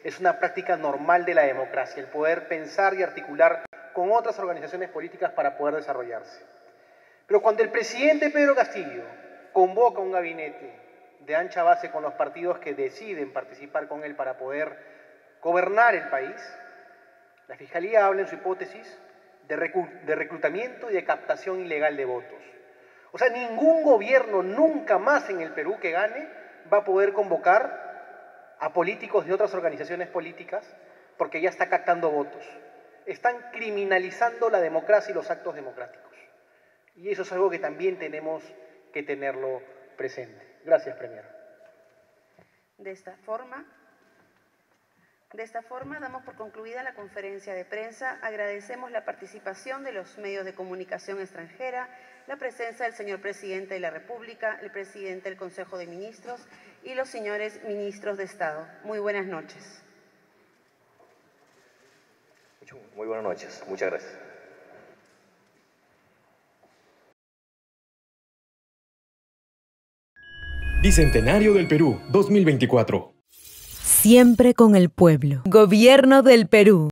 es una práctica normal de la democracia, el poder pensar y articular con otras organizaciones políticas para poder desarrollarse. Pero cuando el presidente Pedro Castillo convoca un gabinete de ancha base con los partidos que deciden participar con él para poder gobernar el país, la Fiscalía habla en su hipótesis de reclutamiento y de captación ilegal de votos. O sea, ningún gobierno nunca más en el Perú que gane va a poder convocar a políticos de otras organizaciones políticas porque ya está captando votos. Están criminalizando la democracia y los actos democráticos. Y eso es algo que también tenemos que tenerlo presente. Gracias, Premier. De esta forma, damos por concluida la conferencia de prensa. Agradecemos la participación de los medios de comunicación extranjera, la presencia del señor Presidente de la República, el Presidente del Consejo de Ministros y los señores Ministros de Estado. Muy buenas noches. Muy buenas noches. Muchas gracias. Bicentenario del Perú 2024. Siempre con el pueblo. Gobierno del Perú.